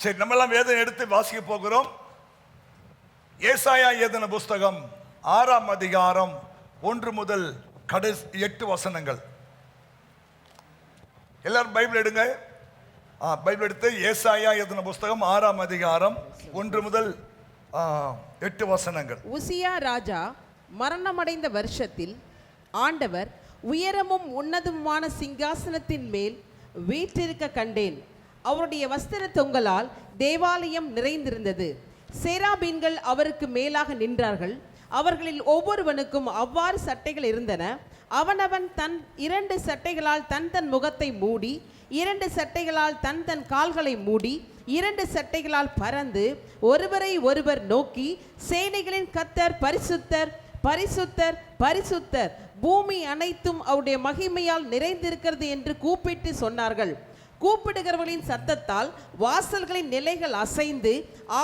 சரி, நம்ம எல்லாம் வேதம் எடுத்து வாசிக்க போகிறோம். ஏசாயா எழுதின புஸ்தகம் 6ஆம் அதிகாரம் 1 முதல் கடைசி 8 வசனங்கள். எல்லாரும் பைபிள் எடுங்க. பைபிள் எடுத்து ஏசாயா எழுதின புஸ்தகம் 6ஆம் அதிகாரம் 1 முதல் 8 வசனங்கள். உசியா ராஜா மரணமடைந்த வருஷத்தில் ஆண்டவர் உயரமும் உன்னதமுமான சிங்காசனத்தின் மேல் வீற்றிருக்க கண்டேன். அவருடைய வஸ்திர தொங்கலால் தேவாலயம் நிறைந்திருந்தது. சேராபீன்கள் அவருக்கு மேலாக நின்றார்கள். அவர்களில் ஒவ்வொருவனுக்கும் அவ்வாறு சட்டைகள் இருந்தன. அவனவன் தன் 2 சட்டைகளால் தன் தன் முகத்தை மூடி, 2 சட்டைகளால் தன் தன் கால்களை மூடி, 2 சட்டைகளால் பறந்து ஒருவரை ஒருவர் நோக்கி, சேனைகளின் கர்த்தர் பரிசுத்தர், பரிசுத்தர், பரிசுத்தர், பூமி அனைத்தும் அவருடைய மகிமையால் நிறைந்திருக்கிறது என்று கூப்பிட்டு சொன்னார்கள். கூப்பிடுகிறவர்களின் சத்தத்தால் வாசல்களின் நிலைகள் அசைந்து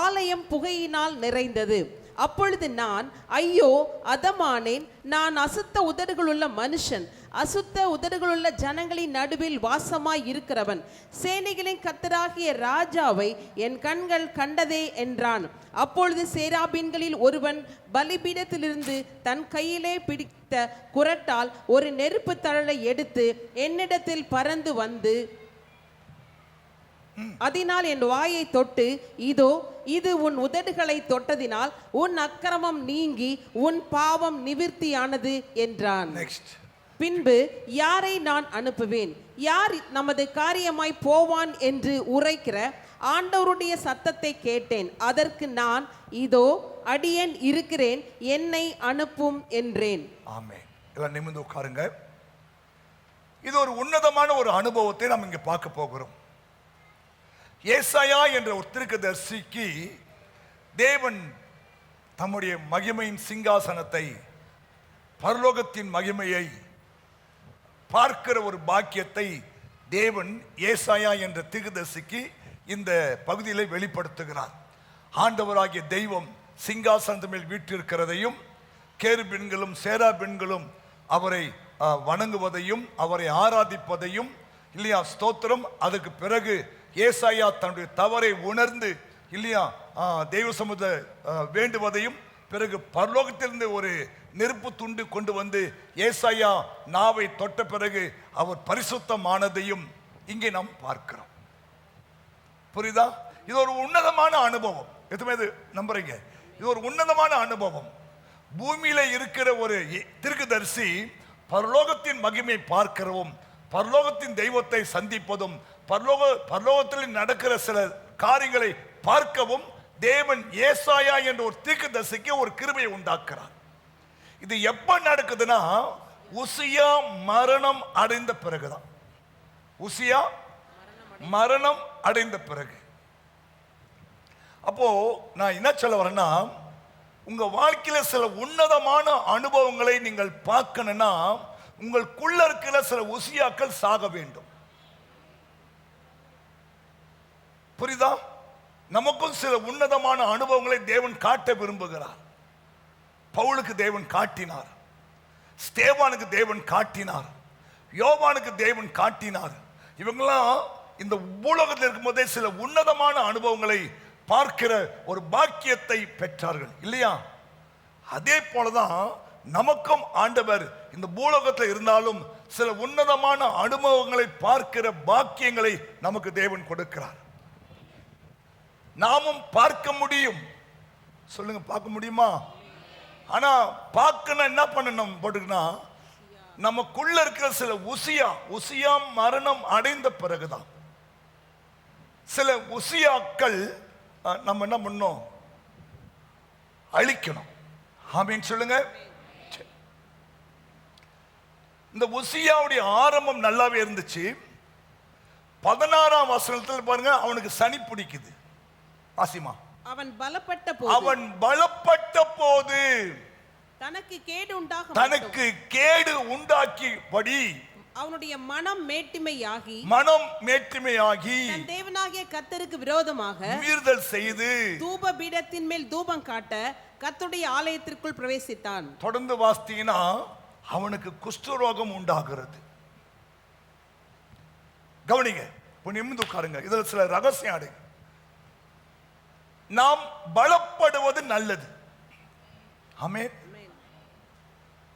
ஆலயம் புகையினால் நிறைந்தது. அப்பொழுது நான், ஐயோ அதமானேன், நான் அசுத்த உதடுகளுள்ள மனுஷன், அசுத்த உதடுகளுள்ள ஜனங்களின் நடுவில் வாசமாய் இருக்கிறவன். சேனைகளின் கர்த்தராகிய ராஜாவை என் கண்கள் கண்டதே என்றான். அப்பொழுது சேராபீன்களில் ஒருவன் பலிபீடத்திலிருந்து தன் கையிலே பிடித்த குறட்டால் ஒரு நெருப்பு தழலை எடுத்து என்னிடத்தில் பறந்து வந்து அதனால் என் வாயை தொட்டு, இதோ இது உன் உதடுகளை தொட்டதினால் உன் அக்கிரமம் நீங்கி உன் பாவம் நிவிர்த்தியானது என்றான். பின்பு யாரை நான் அனுப்புவேன்? யார் நமது காரியமாய் போவான் என்று உரைக்கிற ஆண்டவருடைய சத்தத்தை கேட்டேன். அதற்கு நான், இதோ அடியேன் இருக்கிறேன், என்னை அனுப்பும் என்றேன். ஆமென். எல்லாம் நிமிர்ந்து உட்காருங்க. இது ஒரு உன்னதமான ஒரு அனுபவத்தை நாம் இங்கே பார்க்க போகிறோம். ஏசாயா என்ற ஒரு தீர்க்கதரிசிக்கு தேவன் தம்முடைய மகிமையின் சிங்காசனத்தை, பரலோகத்தின் மகிமையை பார்க்கிற ஒரு பாக்கியத்தை தேவன் ஏசாயா என்ற தீர்க்கதரிசிக்கு இந்த பகுதியில் வெளிப்படுத்துகிறார். ஆண்டவராகிய தெய்வம் சிங்காசனத்தின் மேல் வீற்றிருக்கிறதையும், கேருபீன்களும் சேராபீன்களும் அவரை வணங்குவதையும் அவரை ஆராதிப்பதையும், இல்லையா, ஸ்தோத்திரம். அதுக்கு பிறகு ஏசாயா தன்னுடைய தவறை உணர்ந்து, இல்லையா, தெய்வ சமூக வேண்டுவதையும், பிறகு பரலோகத்திலிருந்து ஒரு நெருப்பு துண்டு கொண்டு வந்து ஏசாயா நாவை தொட்ட பிறகு அவர் பரிசுத்தமானதையும் இங்கே நாம் பார்க்கிறோம். புரியுதா? இது ஒரு உன்னதமான அனுபவம். எதுவுமே இது நம்புறீங்க? இது ஒரு உன்னதமான அனுபவம். பூமியில இருக்கிற ஒரு தீர்க்கதரிசி பரலோகத்தின் மகிமை பார்க்கிறவும், பரலோகத்தின் தெய்வத்தை சந்திப்பதும், பரலோகத்தில் நடக்கிற சில காரியங்களை பார்க்கவும் தேவன் ஏசாயா என்ற ஒரு தீர்க்கதரிசிக்கு ஒரு கிருபையை உண்டாக்குறார். இது எப்ப நடக்குதுன்னா, உசியா மரணம் அடைந்த பிறகுதான். உசியா மரணம் அடைந்த பிறகு. அப்போ நான் என்ன சொல்ல வரேன்னா, உங்க வாழ்க்கையில சில உன்னதமான அனுபவங்களை நீங்கள் பார்க்கணும்னா உங்களுக்குள்ள இருக்கிற சில உசியாக்கள் சாக வேண்டும். புரியுதா? நமக்கும் சில உன்னதமான அனுபவங்களை தேவன் காட்ட விரும்புகிறார். பவுலுக்கு தேவன் காட்டினார், ஸ்தேவானுக்கு தேவன் காட்டினார், யோவானுக்கு தேவன் காட்டினார். இவங்கெல்லாம் இந்த பூலோகத்தில் இருக்கும்போதே சில உன்னதமான அனுபவங்களை பார்க்கிற ஒரு பாக்கியத்தை பெற்றார்கள், இல்லையா? அதே போலதான் நமக்கும் ஆண்டவர் இந்த பூலோகத்தில் இருந்தாலும் சில உன்னதமான அனுபவங்களை பார்க்கிற பாக்கியங்களை நமக்கு தேவன் கொடுக்கிறார். நாமும் பார்க்க முடியும். சொல்லுங்க, பார்க்க முடியுமா? ஆனா பார்க்கணும் என்ன பண்ணணும் போட்டுக்கனா, நமக்குள்ள இருக்கிற சில உசியா மரணம் அடைந்த பிறகுதான் சில உசியாக்கள் நம்ம என்ன பண்ணணும்? அழிக்கணும். ஆமீன் சொல்லுங்க. இந்த உசியாவுடைய ஆரம்பம் நல்லாவே இருந்துச்சு. 16ஆம் வசனத்தில் பாருங்க, அவனுக்கு சனி பிடிக்குது. ஆசிமா, அவன் பலப்பட்ட போது தனக்கு கேடு உண்டாக்கிபடி அவனுடைய மனம் மேட்டிமையாகி தன் தேவனாகிய கர்த்தருக்கு விரோதமாக மீறுதல் செய்து தூப பீடத்தின் மேல் தூபம் காட்ட கர்த்தருடைய ஆலயத்திற்குள் பிரவேசித்தான். தொடர்ந்து வாசித்தீங்கன்னா அவனுக்கு குஷ்டரோகம் உண்டாகிறது. கவனிங்க, நிமிர்ந்து உட்காருங்க. இதுல சில ரகசியம் அடை. நாம் பலப்படுவது நல்லது. ஆமென்.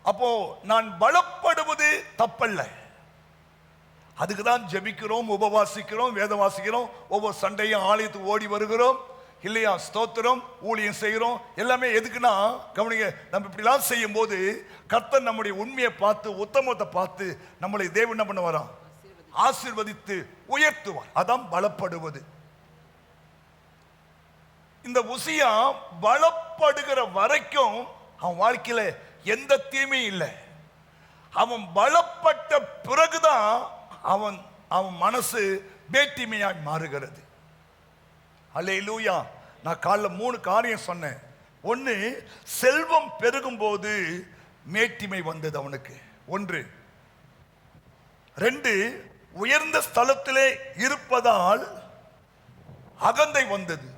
அப்போ நான் பலப்படுவது தப்பல்ல. அதுக்கு தான் ஜெபிக்கிறோம், உபவாசிக்கிறோம், வேதம் வாசிக்கிறோம், ஒவ்வொரு சண்டையும் ஆலயத்துக்கு ஓடி வருகிறோம் இல்லையா, ஸ்தோத்திரம், ஊழியம் செய்கிறோம். எல்லாமே எதுக்குன்னா கவனிங்க, நம்ம இப்படிலாம் செய்யும் போது கர்த்தர் நம்முடைய உண்மையை பார்த்து உத்தமத்தை பார்த்து நம்மளை தேவன் என்ன பண்ண வரான், ஆசீர்வதித்து உயர்த்துவார். அதான் பலப்படுவது. இந்த உசியா பலப்படுகிற வரைக்கும் அவன் வாழ்க்கையில எந்த தீமையும் இல்லை. அவன் பலப்பட்ட பிறகுதான் அவன் மனசு வேட்டிமையாய் மாறுகிறது. அல்லேலூயா. நான் காலைல 3 காரியம் சொன்னேன். 1, செல்வம் பெருகும் போது மேட்டிமை வந்தது அவனுக்கு. 1. 2, உயர்ந்த ஸ்தலத்திலே இருப்பதால் அகந்தை வந்தது.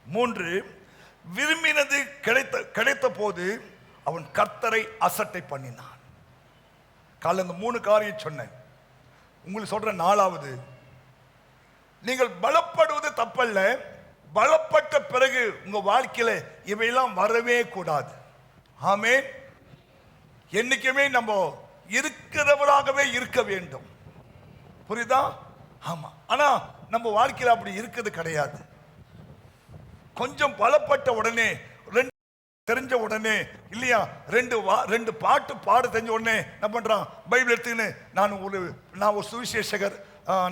3, விரும்பினது கிடைத்த போது அவன் கர்த்தரை அசட்டை பண்ணினான். காலைல இந்த 3 காரியம் சொன்னேன். உங்களுக்கு சொல்ற 4வது, நீங்கள் பலப்படுவது தப்பல்ல. பலப்பட்ட பிறகு உங்க வாழ்க்கையில இவையெல்லாம் வரவே கூடாது. ஆமென். என்னைக்குமே நம்ம இருக்கிறவராகவே இருக்க வேண்டும். புரியுதா? ஆமா. ஆனா நம்ம வாழ்க்கையில அப்படி இருக்கிறது கிடையாது. கொஞ்சம் பலப்பட்ட உடனே, 2 தெரிஞ்ச உடனே இல்லையா, 2 பாட்டு பாட தெரிஞ்ச உடனே என்ன பண்றான், பைபிள் எடுத்துக்கின்னு நான் ஒரு சுவிசேஷகர்,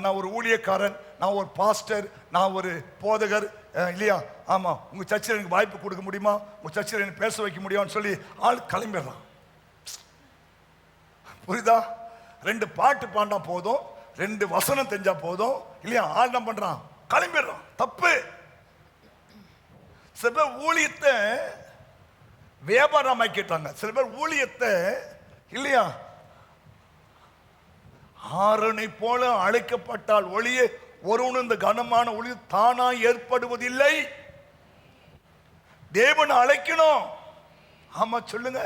நான் ஒரு ஊழியக்காரன், நான் ஒரு பாஸ்டர், நான் ஒரு போதகர் இல்லையா, ஆமா உங்க சர்ச்சில் எனக்கு வாய்ப்பு கொடுக்க முடியுமா, உங்க சர்ச்சில் எனக்கு பேச வைக்க முடியுமான்னு சொல்லி ஆள் கிளம்பிடுறான். புரியுதா? 2 பாட்டு பாண்டா போதும், 2 வசனம் தெரிஞ்சா போதும் இல்லையா, ஆள் என்ன பண்றான், கிளம்பிடுறான். தப்பு. சில பேர் ஊழியத்தை வியாபாரம் ஆக்கிட்டாங்க. சில பேர் ஊழியத்தை இல்லையா, ஆரணை போல அழைக்கப்பட்டால் ஒளிய ஒருவனும் இந்த கனமான ஒளி தானா ஏற்படுவதில்லை. தேவன் அழைக்கணும். ஆமா சொல்லுங்க.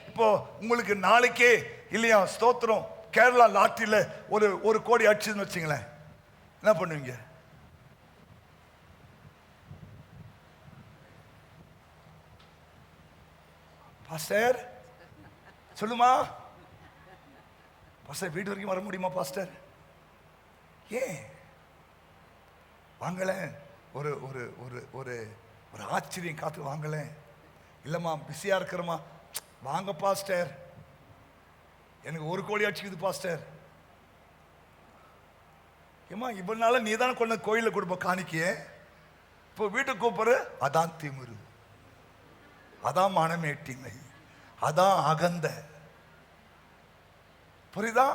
இப்போ உங்களுக்கு நாளைக்கே இல்லையா, ஸ்தோத்திரம், கேரளா லாட்டரியில ஒரு கோடி அடிச்சுன்னு வச்சுங்களேன், என்ன பண்ணுவீங்க? பாஸ்டர் சொல்லுமா, பாஸ்டர் வீட்டு வரைக்கும் வர முடியுமா பாஸ்டர்? ஏன் வாங்கல, ஒரு ஒரு ஒரு ஒரு ஒரு ஆச்சரியம் காத்து வாங்கல. இல்லம்மா பிஸியா இருக்கிறமா, வாங்க பாஸ்டர், எனக்கு 1 கோடி அடிச்சுக்குது பாஸ்டர். ஏமா இவ்வளவு நீ தானே கொண்டு கோயில கொடுப்ப காணிக்கைய, இப்போ வீட்டுக்கு கூப்பிடுற, அதான் திமிரு, அதான் மனமேட்டிமை, அதான் அகந்த. புரியுதா?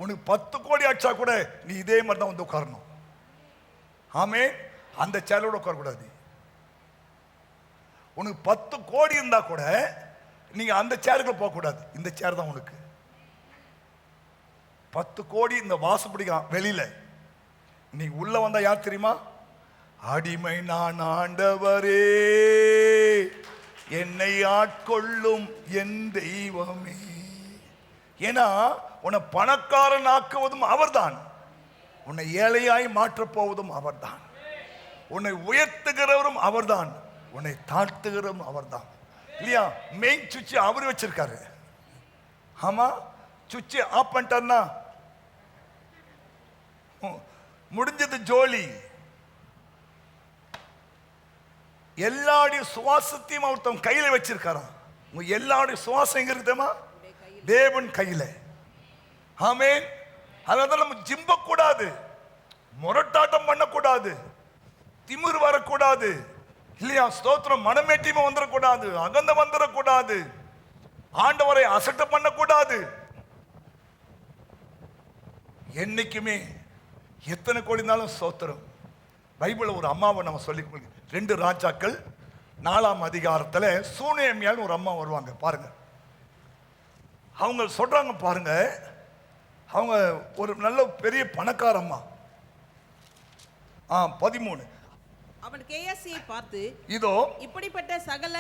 உனக்கு 10 கோடி அடிச்சா கூட நீ இதே மாதிரி தான் வந்து உட்காரணும். ஆமே, அந்த சேரோட உட்காரக்கூடாது. உனக்கு 10 கோடி இருந்தா கூட நீங்க அந்த சேருக்கு போக கூடாது. இந்த சேர் தான் உனக்கு. 10 கோடி இந்த வாசப்படிக்கான் வெளியில, நீ உள்ள வந்தா யார் தெரியுமா? அடிமை நான் ஆண்டவரே, என்னை ஆட்கொள்ளும் என் தெய்வமே. ஏன்னா உன்னை பணக்காரன் ஆக்குவதும் அவர்தான், உன்னை ஏழையாய் மாற்றப் போவதும் அவர்தான், உன்னை உயர்த்துகிறவரும் அவர்தான், உன்னை தாழ்த்துகிறவரும் அவர்தான். இல்லையா? மெயின் சுவிட்ச் அவர் வச்சிருக்காரு. ஆமா, சுவிட்ச் ஆஃப் பண்ணிட்டார்னா முடிஞ்சது ஜோலி. எல்லாருடைய சுவாசத்தையும் அவர் தம் கையில வச்சிருக்காராம். உங்க எல்லாருடைய சுவாசம் எங்க இருக்குமா? தேவன் கையில. ஆமென். அதனால நம்ம ஜிம்ப கூடாது, முரட்டாட்டம் பண்ணக்கூடாது, திமிர் வரக்கூடாது இல்லையா, ஸ்தோத்திரம், மனமேட்டிமை வந்துடக்கூடாது, அகந்த வந்துடக்கூடாது, ஆண்டவரை அசட்ட பண்ணக்கூடாது. என்னைக்குமே எத்தனை கோடி இருந்தாலும் ஸ்தோத்திரம். பைபிள் ஒரு அம்மாவை நம்ம சொல்லி 2 ராஜாக்கள் 4ஆம் அதிகாரத்துல சூனேமியால் ஒரு அம்மா வருவாங்க பாருங்க. அவங்க சொல்றாங்க பாருங்க, அவங்க ஒரு நல்ல பெரிய பணக்கார அம்மா. 13 அவன் கேயாசியை பார்த்து, இதோ இப்படிப்பட்ட சகல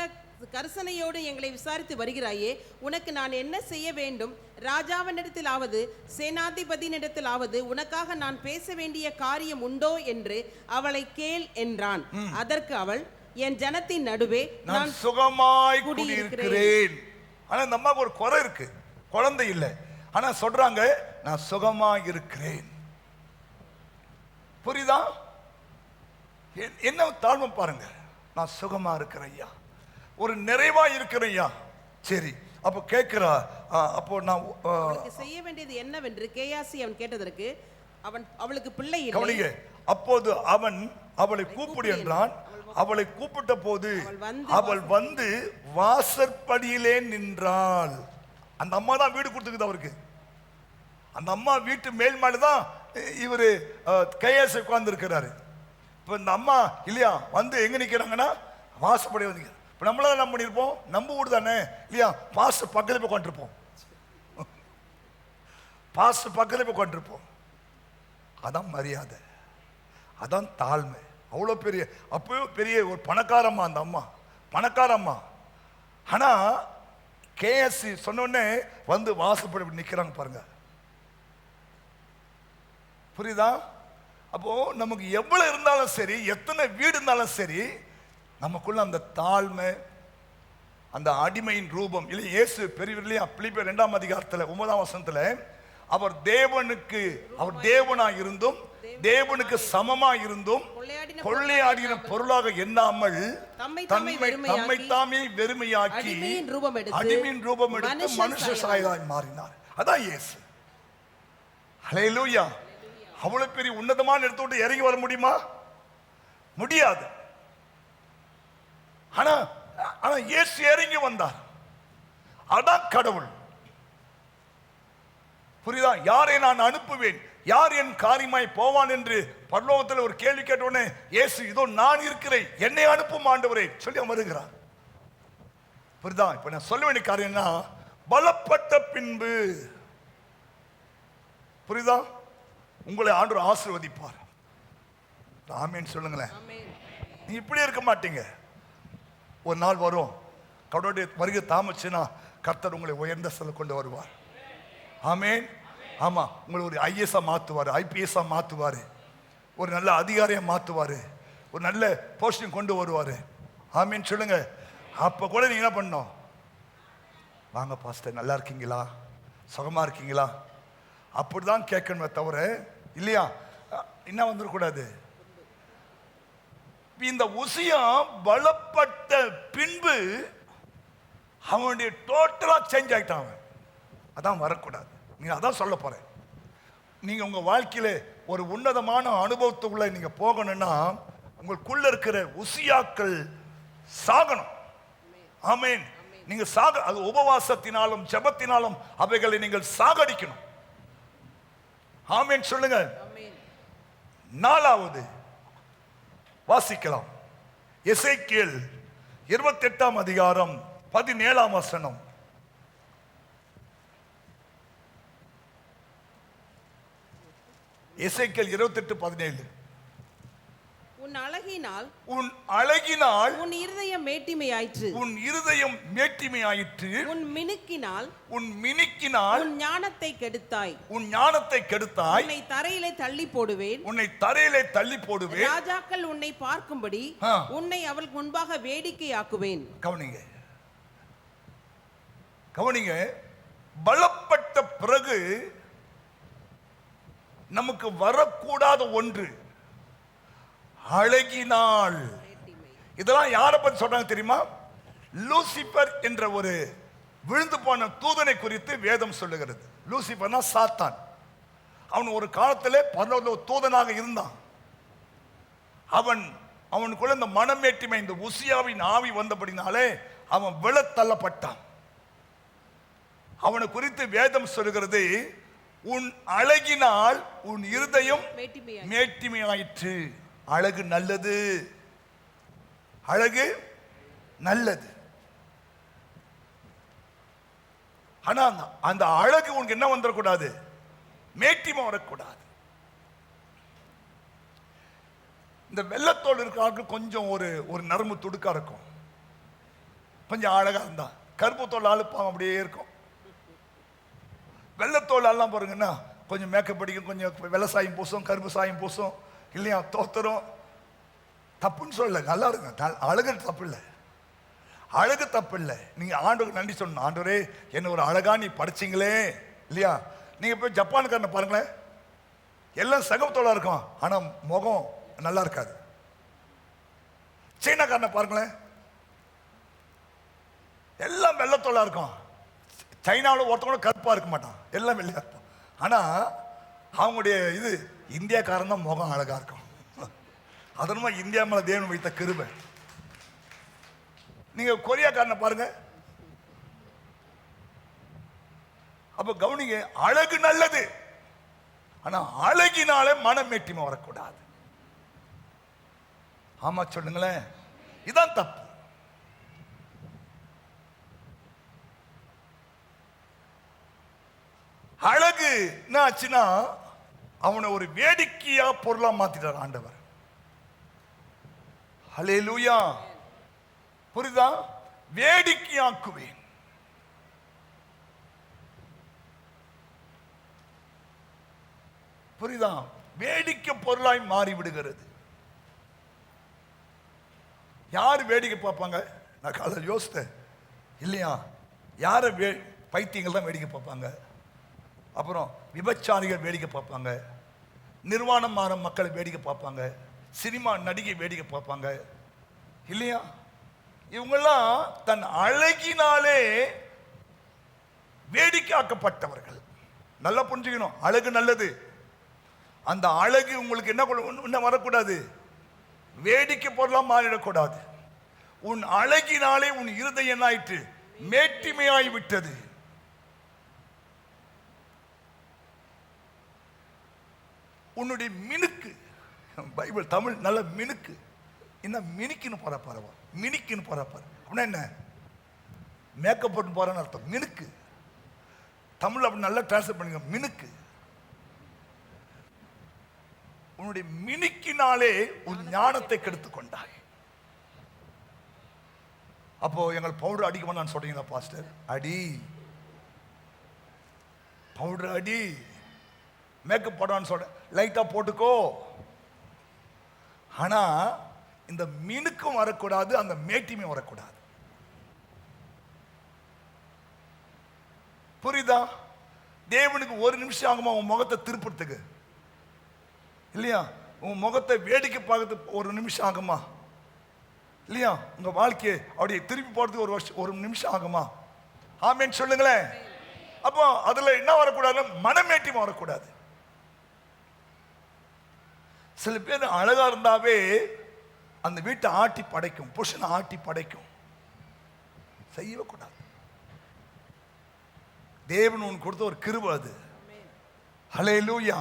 கரிசனையோடு எங்களை விசாரித்து வருகிறாயே, உனக்கு நான் என்ன செய்ய வேண்டும்? ராஜாவினிடத்திலாவது சேனாதிபதியினிடத்திலாவது உனக்காக நான் பேச வேண்டிய காரியம் உண்டோ என்று அவளை கேள் என்றான். அதற்கு அவள், என் ஜனத்தின் நடுவே நான் சுகமாய் குடியிருக்கிறேன். ஆனா இந்த அம்மாவுக்கு ஒரு குறை இருக்கு, குழந்தை இல்லை. ஆனா சொல்றாங்க, நான் சுகமாய் இருக்கிறேன். புரியுதா? என்ன தாழ்மை பாருங்க. நான் சுகமா இருக்கிறேன் ஐயா, ஒரு நிறைவா இருக்கிறேன் ஐயா. சரி, அப்ப கேட்கிறா, அப்போ நான் செய்ய வேண்டியது என்னவென்று கேயாசி அவன் கேட்டதற்கு, அவளுக்கு பிள்ளை இல்லை. கவனிங்க, அப்போது அவன் அவளை கூப்பிடு என்றான். அவளை கூப்பிட்ட போது அவள் வந்து வாசற்படியிலே நின்றாள். அந்த அம்மா தான் வீடு கொடுத்துக்குது அவருக்கு. அந்த அம்மா வீட்டு மேல் மாடி தான் இவரு கையாசி உட்கார்ந்து இருக்கிறாரு. இப்ப இந்த அம்மா இல்லையா வந்து எங்க நிக்கிறாங்கன்னா வாசப்படி வந்து. இப்ப நம்மளால என்ன பண்ணிருப்போம், நம்ம வீடு தானே இல்லையா, பாஸ்டர் பக்கத்துல போய் உட்காந்துருப்போம். பாஸ்டர் பக்கத்துல போய் உட்காந்துருப்போம். அதான் மரியாதை, அதான் தாழ்மை. அவ்வளோ பெரிய, அப்போ பெரிய ஒரு பணக்காரம்மா அந்த அம்மா, பணக்காரம்மா. ஆனா கேஎஸ்சி சொன்னோடனே வந்து வாசப்படி நிற்கிறாங்க பாருங்க. புரியுதா? அப்போ நமக்கு எவ்வளவு இருந்தாலும் சரி, எத்தனை வீடு இருந்தாலும் சரி, நமக்குள்ள அந்த தாழ்மை, அந்த அடிமையின் ரூபம் இல்லை. இயேசு பெரியவர்களையா பிலிப்பியர் 2ஆம் அதிகாரத்தில் 9ஆம் வசனத்தில் அவர் தேவனுக்கு, அவர் தேவனாய் இருந்தும் தேவனுக்கு சமமாய் இருந்தும் கொள்ளையாடின பொருளாக எண்ணாமல் தம்மை தாமே வெறுமையாக்கி அடிமையின் ரூபம் எடுத்து மனுஷ சாயலாய் மாறினார். அதான் இயேசு. ஹல்லேலூயா. அவ்வளவு பெரிய உன்னதமான இடத்த விட்டு இறங்கி வர முடியுமா? முடியாது. ஆனா ஆனா இயேசு இறங்கி வந்தார். அதான் கடவுள். புரியுதா? யாரை நான் அனுப்புவேன், யார் என் காரியமாய் போவான் என்று பரலோகத்தில் ஒரு கேள்வி கேட்டவுடனே இயேசு, இதோ நான் இருக்கிறேன், என்னை அனுப்பும் ஆண்டவரே சொல்லி வருகிறார். புரியுதா? இப்ப நான் சொல்ல வேண்டிய காரியம் என்ன, பலப்பட்ட பின்பு, புரியுதா, உங்களை ஆண்டவர் ஆசீர்வதிப்பார். ஆமென் சொல்லுங்களேன். நீ இப்படி இருக்க மாட்டீங்க. ஒரு நாள் வரும், கடவுளுடைய வருகை தாமச்சுன்னா கர்த்தர் உங்களை உயர்ந்த ஸ்தலத்தில் கொண்டு வருவார். ஆமென். ஆமா, உங்களை ஒரு ஐஎஸ்ஆ மாத்துவார், ஐபிஎஸ்ஆ மாத்துவார், ஒரு நல்ல அதிகாரியை மாத்துவார், ஒரு நல்ல போஸ்டிங் கொண்டு வருவார். ஆமென் சொல்லுங்க. அப்ப கூட நீங்க என்ன பண்ணணும், வாங்க பாஸ்டர் நல்லா இருக்கீங்களா, சுகமா இருக்கீங்களா, அப்படிதான் கேட்கணுமே தவிர இல்லையா என்ன வந்துடக்கூடாது. இந்த உசியா பலப்பட்ட பின்பு அவனுடைய டோட்டலா சேஞ்ச் ஆயிட்டான். அதான் வரக்கூடாது. நீங்க அதான் சொல்ல போறேன். நீங்க உங்க வாழ்க்கையில ஒரு உன்னதமான அனுபவத்துக்குள்ள நீங்க போகணும்னா உங்களுக்குள்ள இருக்கிற உசியாக்கள் சாகணும். ஆமென். நீங்க அது உபவாசத்தினாலும் ஜெபத்தினாலும் அவைகளை நீங்கள் சாகடிக்கணும். ஆமென் சொல்லுங்க. நாலாவது வாசிக்கலாம். எசேக்கியேல் 28ஆம் அதிகாரம் 17ஆம் வசனம். எசேக்கியேல் 28:17. உன் அழகினால் உன் இருதயம் மேட்டிமையாயிற்று, உன் இருதயம் மேட்டிமையாயிற்று, உன் மினுக்கினால் உன் ஞானத்தை கெடுத்தாய், உன்னை தரையிலே தள்ளி போடுவேன், ராஜாக்கள் உன்னை பார்க்கும்படி உன்னை அவளுக்கு முன்பாக வேடிக்கையாக்குவேன். கவனிங்க. பலப்பட்ட பிறகு நமக்கு வரக்கூடாத ஒன்று அழகினாள். இதெல்லாம் யாரை பத்தி சொல்றாங்க தெரியுமா? லூசிபர் என்ற ஒரு விழுந்து போன தூதனை குறித்து வேதம் சொல்லுகிறது. லூசிபர்னா சாத்தான். அவன் ஒரு காலத்தில் பரலோக தூதனாக இருந்தான். அவனுக்குள்ள இந்த மனமேட்டிமை, இந்த உசியாவின் ஆவி வந்தபடினாலே அவன் விழத்தள்ளப்பட்டான். அவனை குறித்து வேதம் சொல்லுகிறது, உன் அழகினால் உன் இருதயம் மேட்டிமையாயிற்று. அழகு நல்லது, அழகு நல்லது. ஆனா அந்த அழகு உனக்கு என்ன வந்துடக்கூடாது, மேட்டிமை வரக்கூடாது. இந்த வெள்ளத்தோடு இருக்கிற கொஞ்சம் ஒரு நரம்பு துடுக்கா இருக்கும், கொஞ்சம் அழகா இருந்தா. கருப்பு தோல் அழுப்பாங்க அப்படியே இருக்கும். வெள்ளத்தோல் எல்லாம் பாருங்கன்னா கொஞ்சம் மேக்கப் அடிக்கும், கொஞ்சம் வெள்ளை சாயம் பூசும், கருப்பு சாயம் பூசும் இல்லையா, தோத்தரும். தப்புன்னு சொல்லல, நல்லா இருக்கு, அழகு தப்பு இல்லை, அழகு தப்பு இல்லை. நீங்க ஆண்டவருக்கு நன்றி சொல்லணும். ஆண்டவரே என்ன ஒரு அழகா நீ படைச்சிங்களே இல்லையா. நீங்க போய் ஜப்பானுக்காரனை பாருங்களேன், எல்லாம் சகவத்தோட இருக்கும், ஆனா முகம் நல்லா இருக்காது. சீனாக்காரனை பாருங்களேன், எல்லாம் வெள்ளத்தோளா இருக்கும். சைனாவில் ஒருத்தவங்க கருப்பா இருக்க மாட்டான், எல்லாம் வெள்ளையா இருப்பான். ஆனா அவங்களுடைய இது இந்தியாக்காரன் தான் முகம் அழகா இருக்கும். அதனமா இந்தியா மேல தேவன் வைத்த கிருபை. நீங்க கொரியாக்காரனை பாருங்க, அப்ப கவனிங்க, அழகு நல்லது, ஆனா அழகினாலே மனமேட்டிமை வரக்கூடாது. ஆமா சொல்லுங்களேன், இதான் தப்பு. அழகு என்ன ஆச்சுன்னா அவனை ஒரு வேடிக்கையா பொருளா மாத்திட்டார் ஆண்டவர். ஹல்லேலூயா, புரியுதா? வேடிக்கையாக்குவேன். புரியுதா? வேடிக்கை பொருளாய் மாறி விடுகிறது. யாரு வேடிக்கை பார்ப்பாங்க? நான் காலையில் யோசித்தேன் இல்லையா, யார பைத்தியங்கள் தான் வேடிக்கை பார்ப்பாங்க, அப்புறம் விபச்சாரிகள் வேடிக்கை பார்ப்பாங்க, நிர்வாணம் மாற மக்களை வேடிக்கை பார்ப்பாங்க, சினிமா நடிகை வேடிக்கை பார்ப்பாங்க இல்லையா. இவங்கெல்லாம் தன் அழகினாலே வேடிக்கையாக்கப்பட்டவர்கள். நல்லா புரிஞ்சுக்கணும், அழகு நல்லது, அந்த அழகு உங்களுக்கு என்ன வரக்கூடாது, வேடிக்கை பொருளா மாறிடக்கூடாது. உன் அழகினாலே உன் இருதயம் என்ன ஆயிற்று, மேட்டிமையாய் விட்டது. உன்னுடைய மினுக்கு, பைபிள் தமிழ் நல்ல மினுக்கு, என்ன மினுக்குன்னு போற பரவா, மினுக்குன்னு போற பாரு அப்படின்னா என்ன, மேக்கப் போட்டு போறேன்னு அர்த்தம். மினுக்கு தமிழ் அப்படி நல்லா டிரான்ஸ்லேட் பண்ணுங்க, மினுக்கு. உன்னுடைய மினுக்கினாலே உன் ஞானத்தை கெடுத்துக் கொண்டாய். அப்போ எங்கள் பவுடர் அடிக்க நான் சொல்றீங்களா பாஸ்டர்? அடி, பவுடர் அடி, மேக்கப் போடான்னு சொல்ற, லைட்டா போட்டுக்கோ. ஆனா இந்த மினுக்கும் வரக்கூடாது, அந்த மேட்டிமே வரக்கூடாது. புரியுதா? தேவனுக்கு ஒரு நிமிஷம் ஆகுமா உன் முகத்தை திருப்பறதுக்கு இல்லையா? உன் முகத்தை வேடிக்கை பார்க்கறதுக்கு ஒரு நிமிஷம் ஆகுமா இல்லையா? உங்க வாழ்க்கையை அப்படியே திருப்பி போறதுக்கு ஒரு நிமிஷம் ஆகுமா? ஆமேன் சொல்லுங்களேன். அப்போ அதுல என்ன வரக்கூடாது, மனமேட்டிமை வரக்கூடாது. சில பேர் அழகா இருந்தாவே அந்த வீட்டை ஆட்டி படைக்கும், புருஷனை ஆட்டி படைக்கும். செய்யவே கூடாது. தேவன் உனக்கு கொடுத்த ஒரு கிருபை அது. ஹல்லேலூயா.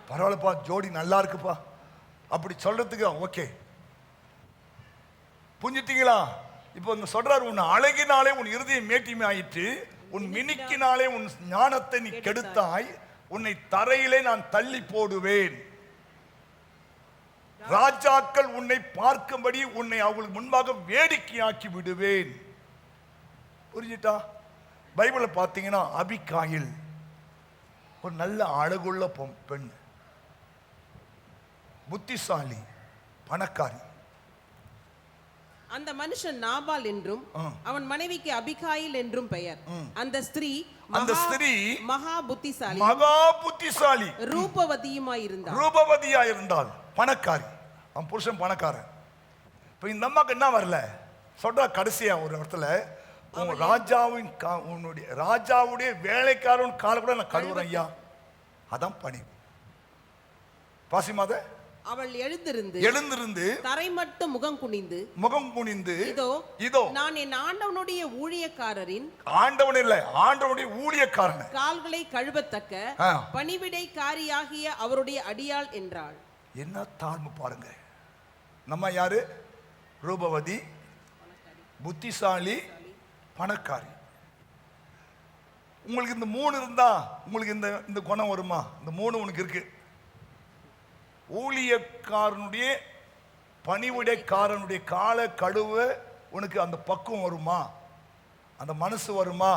பரவாயில்லப்பா, ஜோடி நல்லா இருக்குப்பா அப்படி சொல்றதுக்கு ஓகே, புரிஞ்சுட்டீங்களா? இப்போ இங்க சொல்றாரு, உன் அழகினாலே உன் இருதயம் மேட்டிமை ஆயிற்று, உன் மினுக்கினாலே உன் ஞானத்தை நீ கெடுத்தாய், உன்னை தரையிலே நான் தள்ளி போடுவேன், ராஜாக்கள் உன்னை பார்க்கும்படி உன்னை அவங்களுக்கு முன்பாக வேடிக்கையாக்கி விடுவேன். புரிஞ்சுட்டா? பைபிளை பார்த்தீங்கன்னா அபிகாயில் ஒரு நல்ல அழகுள்ள பெண், புத்திசாலி, பணக்காரி. அந்த மனுஷன் நாபால் என்றும் அவன் மனைவிக்கு அபிகாயில் என்றும் பெயர். அந்த ஸ்திரீ மகா புத்திசாலி ரூபவதியாய் இருந்தாள், பணக்காரி. அவன் புருஷன் பணக்காரன். இப்ப இந்த அம்மாக்கு என்ன வரல சொல்றா, கடைசியா ஒரு இடத்துல, உன் ராஜாவின் உன்னுடைய ராஜாவுடைய வேலைக்காரன் கால கூட நான் கழுவுறேன் ஐயா, அதான் பணி. பாசிமாத அவள் எழுந்திருந்து தரை மட்டும் முகம் குனிந்து இதோ நான் என் ஆண்டவனுடைய ஊழியக்காரரின், ஆண்டவன் இல்ல, ஆண்டவனுடைய ஊழியக்காரன் கால்களை கழுவத்தக்க பணிவிடைக்காரியாகிய அவருடைய அடியாள் என்றாள். என்ன தாழ்மை பாருங்க. நம்ம யாரு? ரூபவதி, புத்திசாலி, பணக்காரி. உங்களுக்கு இந்த மூணு இருந்தா உங்களுக்கு இந்த குணம் வருமா? இந்த மூணு உனக்கு இருக்கு. ஊழியக்காரனுடைய பணிவிடைக்காரனுடைய கால கழுவ உனக்கு அந்த பக்குவம் வருமா? அந்த மனசு வருமா?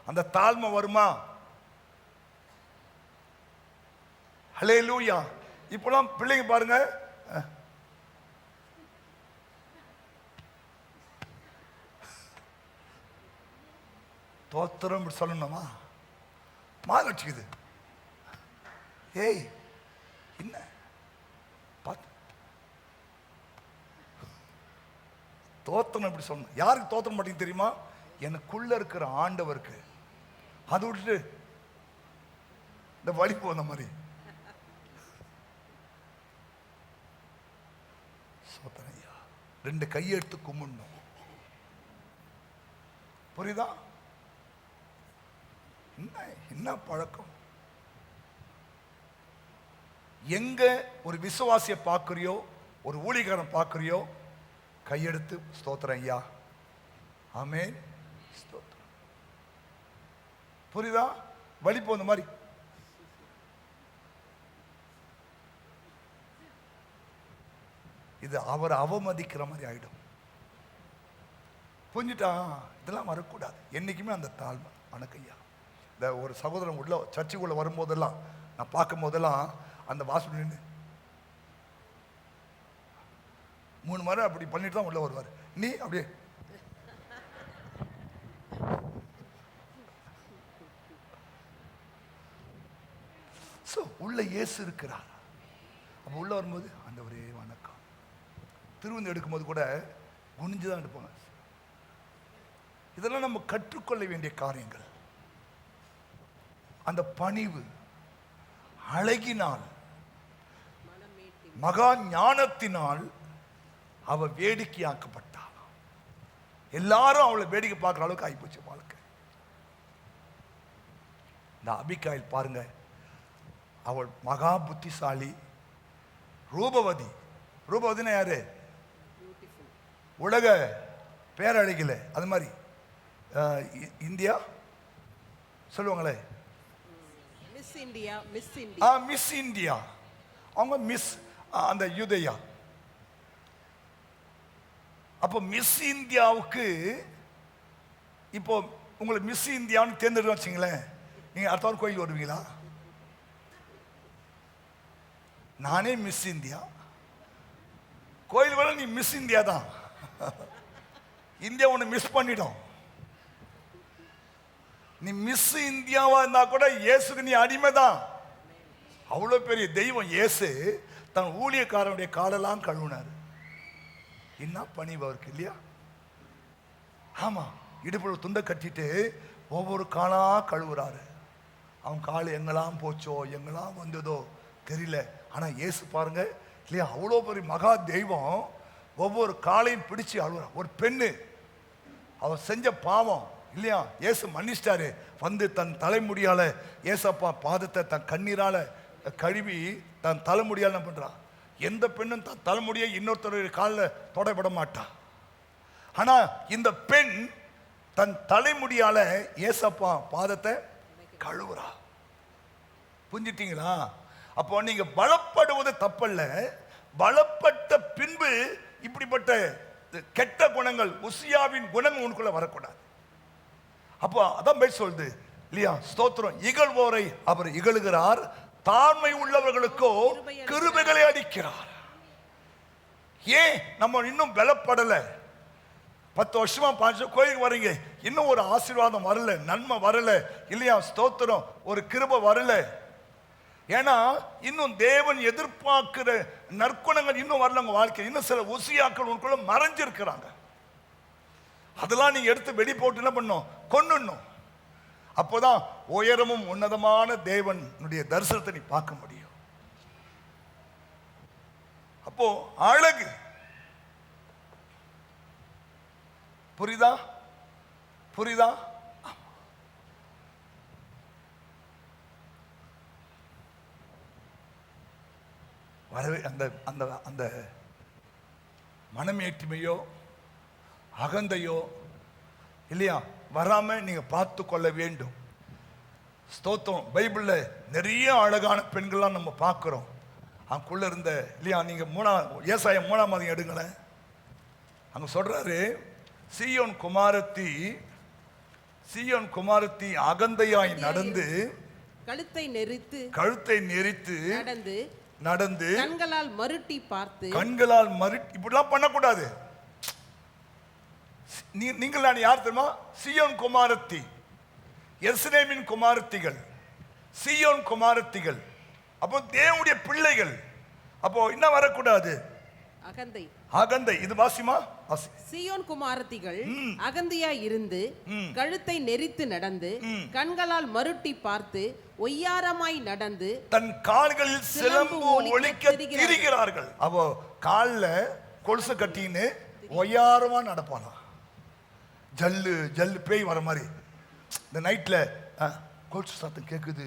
அந்த தாழ்மை வருமா? ஹல்லேலூயா. இப்போலாம் பிள்ளைங்க பாருங்க, தோத்திரம் சொல்லணுமா மாலை வச்சுக்குது. ஏய் என்ன பார்த்து தோத்திரம் இப்படி சொல்லணும். யாருக்கு தோத்திரம் மாட்டேங்குது தெரியுமா? எனக்குள்ள இருக்கிற ஆண்டவருக்கு. அதை விட்டுட்டு இந்த வழி போன மாதிரி சோதனையா 2 கையெடுத்து கும்பிடணும். புரியுதா? என்ன பழக்கம்? எங்க ஒரு விசுவாசிய பார்க்கறியோ, ஒரு ஊழியக்காரன் பார்க்கறியோ, கையெடுத்து ஸ்தோத்திரம் ஐயா, ஆமென், ஸ்தோத்திரம். புரியுதா? வழி போன மாதிரி. இது அவரை அவமதிக்கிற மாதிரி ஆயிடும். புரிஞ்சுட்டா? இதெல்லாம் வரக்கூடாது என்னைக்குமே. அந்த தாழ்மை வணக்கையா. இந்த ஒரு சகோதரன் உள்ள சர்ச்சுக்குள்ள வரும்போதெல்லாம் நான் பார்க்கும் போதெல்லாம் அந்த வாசல் நின்று 3 முறை அப்படி பண்ணிட்டு தான் உள்ள வருவார். நீ அப்படியே உள்ள இயேசு இருக்கிறார். அப்ப உள்ள வரும்போது அந்த ஒரே வணக்கம். திருவிருந்து எடுக்கும்போது கூட குனிஞ்சுதான் எடுப்பாங்க. இதெல்லாம் நம்ம கற்றுக்கொள்ள வேண்டிய காரியங்கள். அந்த பணிவு, அழகினால், மகா ஞானத்தினால் அவ வேடிக்கையாக்கப்பட்டாள். எல்லாரும் அவளை வேடிக்கை பார்க்குற அளவுக்கு ஆகிப்போச்சு வாழ்க்கை. இந்த அபிகாயில் பாருங்க, அவள் மகா புத்திசாலி, ரூபவதி. ரூபவதினா யாரு? உலக பேரழகில. அது மாதிரி இந்தியா சொல்லுவாங்களே, மிஸ் இந்தியா. Miss India. அவங்க மிஸ் அந்த யூதேயா. அப்போ மிஸ் இந்தியாவுக்கு இப்போ உங்களை மிஸ் இந்தியான்னு தேர்ந்தெடுக்க வச்சிங்களேன், நீங்க அடுத்த வாரம் கோயில் வருவீங்களா? நானே மிஸ் இந்தியா. கோயில் வர நீ மிஸ் இந்தியா தான். இந்தியா ஒன்று மிஸ் பண்ணிடும். நீ மிஸ் இந்தியாவா இருந்தா கூட இயேசுக்கு நீ அடிமை தான். அவ்வளோ பெரிய தெய்வம் இயேசு தன் ஊழியக்காரனுடைய காலெல்லாம் கழுவினார். என்ன பணிவு அவருக்கு இல்லையா? ஆமா, இடுப்புல துண்டை கட்டிட்டு ஒவ்வொரு காலா கழுவுறாரு. அவன் கால் எங்கெல்லாம் போச்சோ எங்கெல்லாம் வந்ததோ தெரியல. ஆனா இயேசு பாருங்க இல்லையா, அவ்வளோ பெரிய மகா தெய்வம் ஒவ்வொரு காலையும் பிடிச்சு அழுகுறான். ஒரு பெண்ணு அவ செஞ்ச பாவம் இல்லையா, இயேசு மன்னிச்சிட்டாரு. வந்து தன் தலைமுடியால ஏசப்பா பாதத்தை தன் கண்ணீரால கழுவி தன் தலைமுடியால் என்ன பண்றான்? எந்த பெண்ணும் தன் தலைமுடியை இன்னொருத்தருடைய காலில் தொடப்பட மாட்டா. ஆனா இந்த பெண் தன் தலைமுடியால ஏசப்பா பாதத்தை கழுவுறா. புரிஞ்சிட்டீங்களா? அப்போ நீங்க பலப்படுவது தப்பல்ல. பலப்பட்ட பின்பு இப்படிப்பட்ட கெட்ட குணங்கள், உசியாவின் குணங்கள் உனக்குள்ள வரக்கூடாது. அப்போ அதான் பேச சொல்லுது இல்லையா, ஸ்தோத்திரம். இகழ்வோரை அவர் இகழுகிறார், தாழ்மை உள்ளவர்களுக்கோ கிருபைகளை அளிக்கிறார். ஏன் நம்ம இன்னும் பலப்படல? 10 வருஷமா 5 கோயிலுக்கு வரீங்க, இன்னும் ஒரு ஆசீர்வாதம் வரல, நன்மை வரல இல்லையா, ஸ்தோத்திரம், ஒரு கிருபை வரல. ஏன்னா இன்னும் தேவன் எதிர்பார்க்கிற நற்குணங்கள் இன்னும் வரல உங்க வாழ்க்கை. இன்னும் சில உசியாக்கள் உனக்குள்ள மறைஞ்சிருக்கிறாங்க. அதெல்லாம் நீங்க எடுத்து வெடி போட்டு என்ன பண்ணும்? கொன்னுடணும். அப்போதான் உயரமும் உன்னதமான தேவனுடைய தரிசனத்தை நீ பார்க்க முடியும். அப்போ அழகு, புரியுதா? புரியுதா? வரவே அந்த அந்த அந்த மனமேற்றுமையோ அகந்தையோ இல்லையா வராம நீங்க பார்த்து கொள்ள வேண்டும். ஸ்தோத்திரம். பைபிள்ல நிறைய அழகான பெண்கள்லாம் நம்ம பார்க்கிறோம். அங்குள்ள இருந்த இல்லையா, நீங்க ஏசாயா 3ஆம் அதிகாரம் எடுங்களேன். அங்க சொல்றாரு, சீயோன் குமாரத்தி அகந்தையாய் நடந்து கழுத்தை நெரித்து நடந்து கண்களால் மருட்டி பார்த்து இப்படிலாம் பண்ணக்கூடாது. நீங்கள் நான் யார் தெரியுமா? சீயோன் குமாரத்தி, எருசலேமின் குமாரத்திகள், சீயோன் குமாரத்திகள். அப்போ தேவனுடைய பிள்ளைகள். அப்போ என்ன வரக்கூடாது? அகந்தை. இது வாசிமா? சீயோன் குமாரத்திகள் அகந்தியா இருந்து கழுத்தை நெரித்து நடந்து கண்களால் மருட்டி பார்த்து ஒய்யாரமாய் நடந்து தன் கால்களில் சிலம்பு ஒலிக்க திரிகிறார்கள். அப்போ கால்ல கொலுசு கட்டின்னு ஒய்யாரமா நடப்பானா? ஜல்லு பேய் வர மாதிரி. இந்த நைட்ல கொலுசு சத்தம் கேட்குது,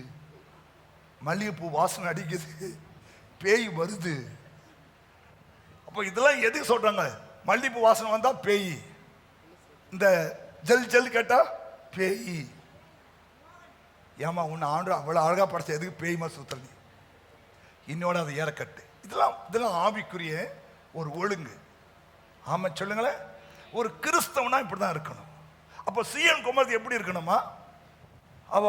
மல்லிகைப்பூ வாசனை அடிக்குது, பேய் வருது. அப்போ இதெல்லாம் எதுக்கு சொல்றாங்க? மல்லிகைப்பூ வாசனை வந்தா பேய், இந்த ஜல் கேட்டா பேய். ஏமா உன்னை ஆண்டு அவ்வளோ அழகா படைச்ச எதுக்கு பேய்மா சுத்துறது? இன்னோட அதை ஏறக்கட்டு. இதெல்லாம் ஆவிக்குரிய ஒரு ஒழுங்கு. ஆமா சொல்லுங்களேன். ஒரு கிறிஸ்தவனா இப்படிதான் இருக்கணும். அப்போ சீயோன் குமாரத்தி எப்படி இருக்கணுமா? அவ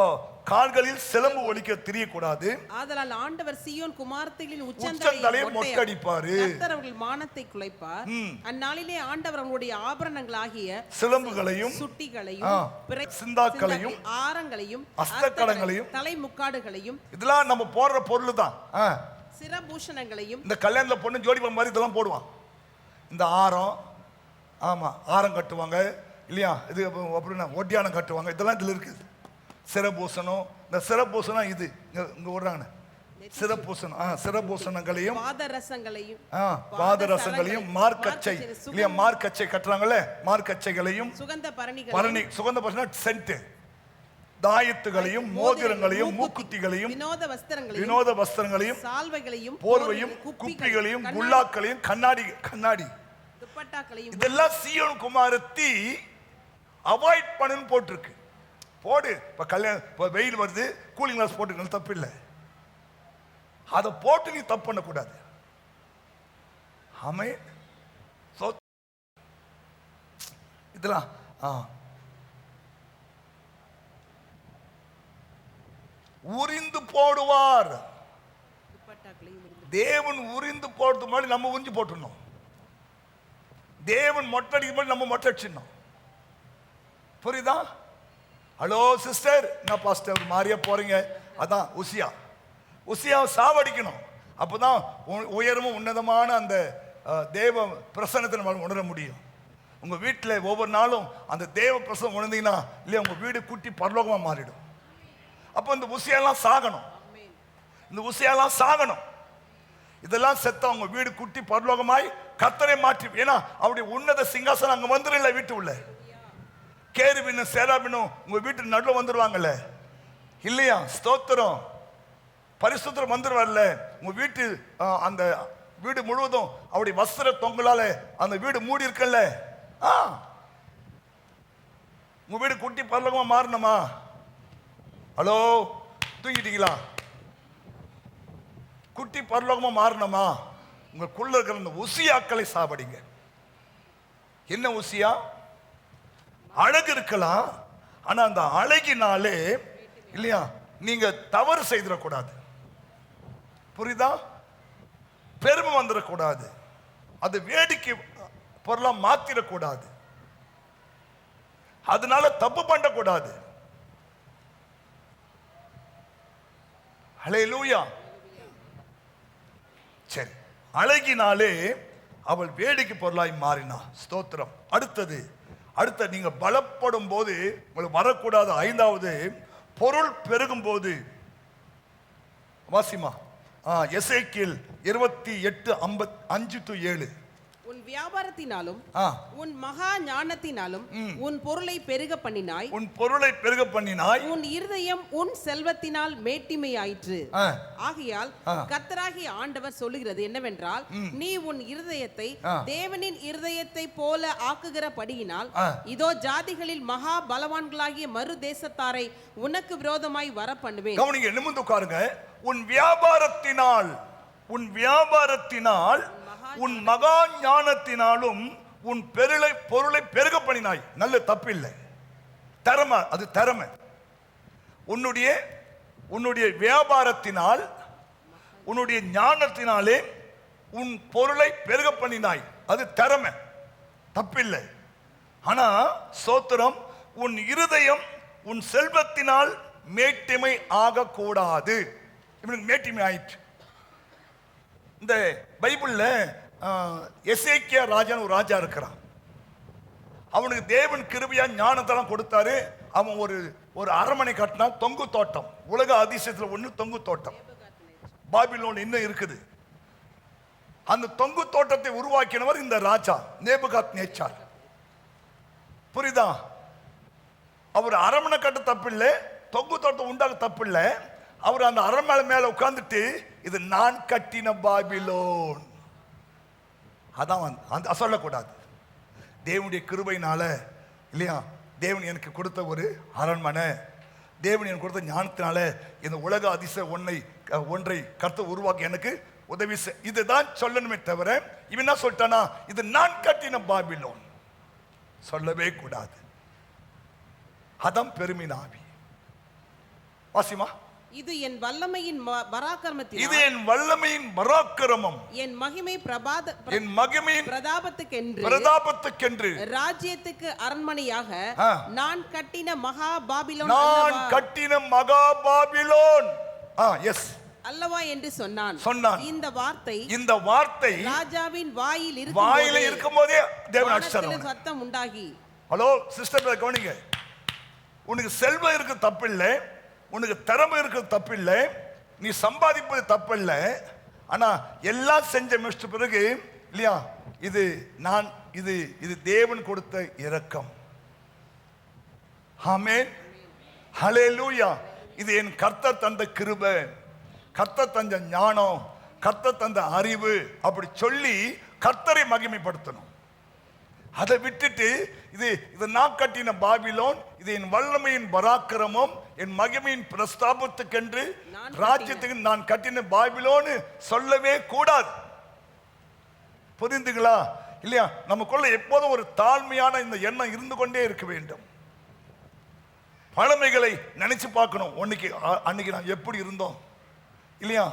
கால்களில் சிலம்பு ஒலிக்க தெரியக்கூடாது. ஆதலால் ஆண்டவர் சீயோன் குமாரத்திகளின் உச்சந்தலையை மொட்டடிப்பாரு, கர்த்தர் அவர்கள் மானத்தை குலைப்பார். அந்நாளிலே ஆண்டவர் அவர்களுடைய ஆபரணங்களாகிய சிலம்புகளையும் சுட்டிகளையும் சிந்தாக்களையும் ஆரங்களையும் அஸ்தக்கலங்களையும் தலைமுக்காடுகளையும், இதெல்லாம் நம்ம போடுற பொருள் தான், சிரபூஷணங்களையும். இந்த கல்யாணத்துல பொண்ணு ஜோடி மாதிரி இதெல்லாம் போடுவான். இந்த ஆரம், ஆமா ஆரம் கட்டுவாங்க இல்லையா? இது அப்படின்னா ஒட்டியானம் கட்டுவாங்க. இதெல்லாம் இதுல இருக்குது. சிரபூசணம், இந்த சிரபூசணம் இது இங்க ஓடுறாங்க. சிரபூசணங்களையும் பாதரசங்களையும் மார்க்கச்சை இல்லையா? மார்க்கச்சை கட்டுறாங்கல்ல, மார்க்கச்சைகளையும் சுகந்த பரணி சென்ட், தாயத்துகளையும் மோதிரங்களையும் மூக்குத்திகளையும் வினோத வஸ்திரங்களையும் சால்வைகளையும் போர்வையும் குப்பிகளையும் குல்லாக்களையும் கண்ணாடி இதெல்லாம் சீயோன் குமாரத்தி அவாய்ட் பண்ணுன்னு போட்டிருக்கு. போடு. இப்ப கல்யாணம், இப்ப வெயில் வருது, கூலிங் கிளாஸ் போட்டு தப்பு இல்லை. அதை போட்டு நீ தப்பு பண்ணக்கூடாது. ஆமே. இதெல்லாம் உரிந்து போடுவார் தேவன். உரிந்து போடுறது மாதிரி நம்ம உறிஞ்சு போட்டுடணும். தேவன் மொட்டை அடிக்கும் போது நம்ம மொட்டை அடிச்சிடணும். புரியுதா? ஹலோ சிஸ்டர், என்ன பாஸ்டர் மாறியா போறீங்க? அதான் உசியாவை சாவடிக்கணும். அப்போதான் உயரமும் உன்னதமான அந்த தேவ பிரசன்னத்தை நம்ம உணர முடியும். உங்க வீட்டில் ஒவ்வொரு நாளும் அந்த தேவ பிரசனம் உணர்ந்தீங்கன்னா இல்லையா, உங்க வீடு குட்டி பரலோகமா மாறிடும். அப்போ இந்த உசியெல்லாம் சாகணும். இதெல்லாம் செத்த உங்க வீடு குட்டி பரலோகமாய் கர்த்தரை மாற்றி. ஏன்னா அவருடைய உன்னத சிங்காசனம் அங்க வந்துடல. வீட்டு உள்ள கேருபினும் சேராபினும் உங்க வீட்டு நடுவில் வந்துருவாங்கல்ல இல்லையா? ஸ்தோத்திரம். பரிசுத்தம் வந்துருவார்ல உங்க வீட்டு. அந்த வீடு முழுவதும் அவருடைய வஸ்திர தொங்கலால அந்த வீடு மூடி இருக்கல்ல. உங்க வீடு குட்டி பரலோகமா மாறணுமா? ஹலோ, தூங்கிட்டீங்களா? குட்டி பரலோகமா மாறணுமா? உங்களுக்குள்ள இருக்கிற அந்த உசியாக்களை சாவடிங்க. என்ன உசியா? அழகு இருக்கலாம், ஆனா அந்த அழகினாலே இல்லையா நீங்க தவறு செய்திடக்கூடாது. புரியுதா? பெருமை வந்துடக்கூடாது. அது வேடிக்கை பொருளா மாத்திடக்கூடாது. அதனால தப்பு பண்ணக்கூடாது. ஹல்லேலூயா. சரி, அழகினாலே அவள் வேடிக்கை பொருளாய் மாறினா. ஸ்தோத்திரம். அடுத்த நீங்க பலப்படும் போது உங்களுக்கு வரக்கூடாது. 5வது, பொருள் பெருகும் போது. வாசிமா எசேக்கியேல் 28:5-7. உன் வியாபாரத்தினாலும் உன் மகா ஞானத்தினாலும் உன் பொருளை பெருக பண்ணினாய். உன் இருதயம் உன் செல்வத்தினால் மேட்டிமையாயிற்று. ஆகையால் கர்த்தராகிய ஆண்டவர் சொல்லுகிறது என்னவென்றால், நீ உன் இருதயத்தை தேவனின் இருதயத்தை போல ஆக்குகிறபடியினால் இதோ ஜாதிகளில் மகா பலவான்களாகிய மறு தேசத்தாரை உனக்கு விரோதமாய் வர பண்ணுவேன். கவனிங்க, நிமிர்ந்து உட்காருங்க. உன் வியாபாரத்தினால் உன் மகா ஞானத்தினாலும் உன் பொருளை பெருக பண்ணினாய். நல்ல தப்பு இல்லை. திறமை, அது திறமை. உன்னுடைய உன்னுடைய வியாபாரத்தினால் உன்னுடைய ஞானத்தினாலே உன் பொருளை பெருக பண்ணினாய். அது திறமை, தப்பில்லை. ஆனா சோத்திரம், உன் இருதயம் உன் செல்வத்தினால் மேட்டிமை ஆகக்கூடாது. இவனுக்கு மேட்டிமை ஆயிற்று. இந்த பைபிள்ல எசேக்கியா ராஜான்னு ஒரு ராஜா இருக்கிறான். அவனுக்கு தேவன் கிருபையா ஞானத்தெல்லாம் கொடுத்தாரு. அவன் ஒரு அரண்மனை கட்டினான், தொங்கு தோட்டம். உலக அதிசயத்தில் ஒன்று தொங்கு தோட்டம். பாபிலோன் இன்னும் இருக்குது. அந்த தொங்கு தோட்டத்தை உருவாக்கினவர் இந்த ராஜா நேபுகாத்நேச்சார். புரியுதா? அவர் அரண்மனை கட்ட தப்பில்லை, தொங்கு தோட்டம் உண்டாக தப்பில்லை. அவர் அந்த அரண்மனை மேல உட்கார்ந்துட்டு, இது நான் கட்டின பாபிலோன், அதான் சொல்லக்கூடாது. தேவனுடைய கிருபையினால இல்லையா, தேவன் எனக்கு கொடுத்த ஒரு அரண்மனை, தேவன் எனக்கு கொடுத்த ஞானத்தினால இந்த உலக அதிசய ஒன்றை கர்த்தர் உருவாக்கி எனக்கு உதவி இதுதான் சொல்லணுமே தவிர இவன் என்ன சொல்லிட்டானா, இது நான் கட்டின பாபிலோன் சொல்லவே கூடாது. அதான் பெருமின் ஆவி. வாசிமா. இது என் வல்லமையின் பராக்கிரமத்தினால், இது என் வல்லமையின் பராக்கிரமம், என் மகிமையின் பிரதாபத்துக்கென்று ராஜ்யத்துக்கு அரண்மனையாக நான் கட்டின மகா பாபிலோன், நான் கட்டின மகா பாபிலோன் எஸ் அல்லவா என்று சொன்னான். இந்த வார்த்தை ராஜாவின் வாயில் இருக்கும்போதே தேவன் அடிச்சார். சத்தம் உண்டாகி, ஹலோ சிஸ்டர் கவனிங்க, உனக்கு செல்வம் இருக்கு தப்பில்லை, உனக்கு திறமை இருக்கிறது தப்பில்லை, நீ சம்பாதிப்பது தப்பில்லை. ஆனா எல்லாம் செஞ்ச முடிச்ச பிறகு இல்லையா, இது தேவன் கொடுத்த இரக்கம். ஆமென், ஹல்லேலூயா. இது என் கர்த்தர் தந்த கிருபை, கர்த்தர் தந்த ஞானம், கர்த்தர் தந்த அறிவு. அப்படி சொல்லி கர்த்தரை மகிமைப்படுத்தணும். அதை விட்டுட்டு இது நான் கட்டின பாபிலோன், இது என் வல்லமையின் பராக்கிரமம், என் மகிமையின் பிரஸ்தாபத்துக்கென்று ராஜ்யத்துக்கு நான் கட்டின பாபிலோன்னு சொல்லவே கூடாது. புரிந்துங்களா இல்லையா? நமக்குள்ள எப்போதும் ஒரு தாழ்மையான இந்த எண்ணம் இருந்து கொண்டே இருக்க வேண்டும். பழமைகளை நினைச்சு பார்க்கணும். அன்னைக்கு நான் எப்படி இருந்தோம் இல்லையா?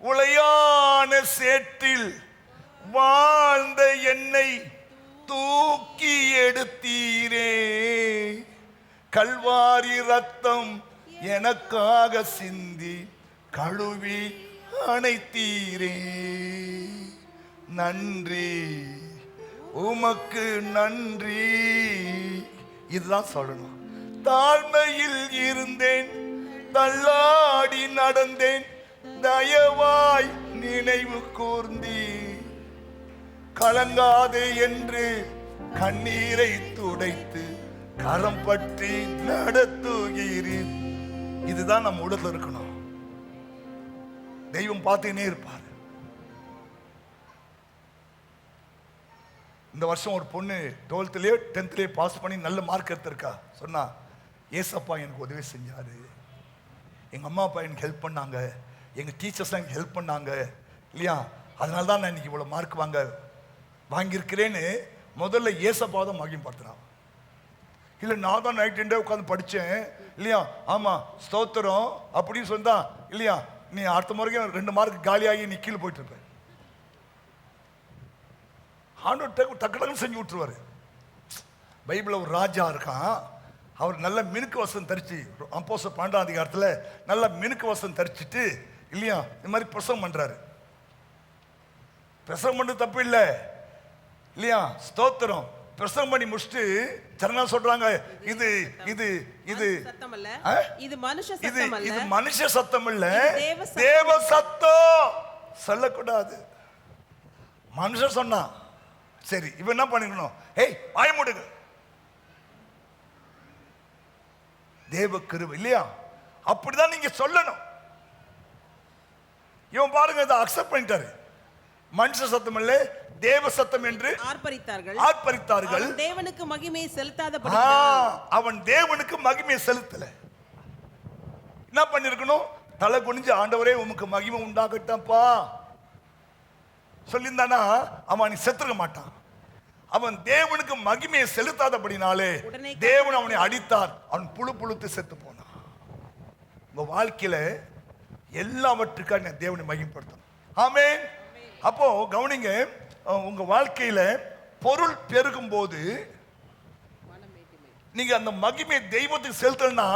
உளையான சேற்றில் வாழ்ந்த என்னை தூக்கி எடுத்தீரே, கல்வாரி ரத்தம் எனக்காக சிந்தி கழுவி அணைத்தீரே, நன்றி உமக்கு நன்றி. இதுதான் சொல்லணும். தாழ்மையில் இருந்தேன், தள்ளாடி நடந்தேன், தயவாய் நினைவு கூர்ந்தி, கலங்காதே என்று கண்ணீரை துடைத்து கரம் பற்றி நடத்துகிறீர். இதுதான் நம்ம உடல் இருக்கணும். தெய்வம் பார்த்துனே இருப்பார். இந்த வருஷம் ஒரு பொண்ணு 12th 10th பாஸ் பண்ணி நல்ல மார்க் எடுத்திருக்கா. சொன்னா, ஏசப்பா எனக்கு உதவி செஞ்சாரு, எங்க அம்மா அப்பா எனக்கு ஹெல்ப் பண்ணாங்க, எங்க டீச்சர்ஸ் எனக்கு ஹெல்ப் பண்ணாங்க இல்லையா, அதனால தான் நான் இன்னைக்கு இவ்வளவு மார்க் வாங்கியிருக்கிறேன்னு முதல்ல ஏசப்பா தான் மகிமைப்படுத்துறான். இல்லை நான் தான் நைட் டே உட்காந்து படித்தேன் இல்லையா, ஆமாம் ஸ்தோத்திரம் அப்படின்னு சொன்னா இல்லையா, நீ அடுத்த முறைக்கு 2 மார்க் காலியாகி நீ கீழே போயிட்டு இருப்ப. ஆண்டவர் டக்கு டக்குன்னு செஞ்சு விட்டுருவாரு. பைபிளில் ஒரு ராஜா இருக்கான், அவர் நல்ல மினுக்கு வசம் தரிச்சு, அப்போஸ்தலர் 12ஆம் அதிகாரத்தில் நல்ல மினுக்கு வசம் தரிச்சிட்டு இல்லையா இந்த மாதிரி பிரசவம் பண்றாரு. பிரசவம் பண்ணது தப்பு இல்லை இல்லையா, ஸ்தோத்திரம். பிரசவம் பண்ணி முடிச்சுட்டு ஜனங்க சொல்றாங்க, இது இது இது இது மனுஷ சத்தம் இல்ல, தேவ சத்தம். சொல்லக்கூடாது. மனுஷன் சொன்னா சரி, இவன் என்ன பண்ணிக்கணும், ஏய் வாய மூடுங்க. தேவ கிருபை இல்லையா, அப்படிதான் நீங்க சொல்லணும். இவன் பாருங்க, இதை அக்செப்ட் பண்ணிட்டாரு. மனுஷ சத்தம் இல்ல, தேவ சத்தம் என்று ஆர்ப்பரித்தார்கள். தேவனுக்கு மகிமையை செலுத்தாத, அவன் தேவனுக்கு மகிமையை செலுத்தல. என்ன பண்ணிருக்கணும், தலை குனிஞ்சு ஆண்டவரே உமக்கு மகிமை உண்டாகட்டப்பா சொல்லியிருந்தானா அவன் நீ செத்துக்க மாட்டான். அவன் தேவனுக்கு மகிமையை செலுத்தாதபடினாலே தேவன் அவனை அடித்தார். அவன் புழு புழுத்து செத்து போனான். உங்க வாழ்க்கையில எல்லாவற்றுக்காக தேவனை மகிமைப்படுத்தணும். ஆமென். அப்போ கவனிங்க, உங்க வாழ்க்கையில பொருள் பெருகும் போது நீங்க அந்த மகிமை தெய்வத்துக்கு செலுத்தலனா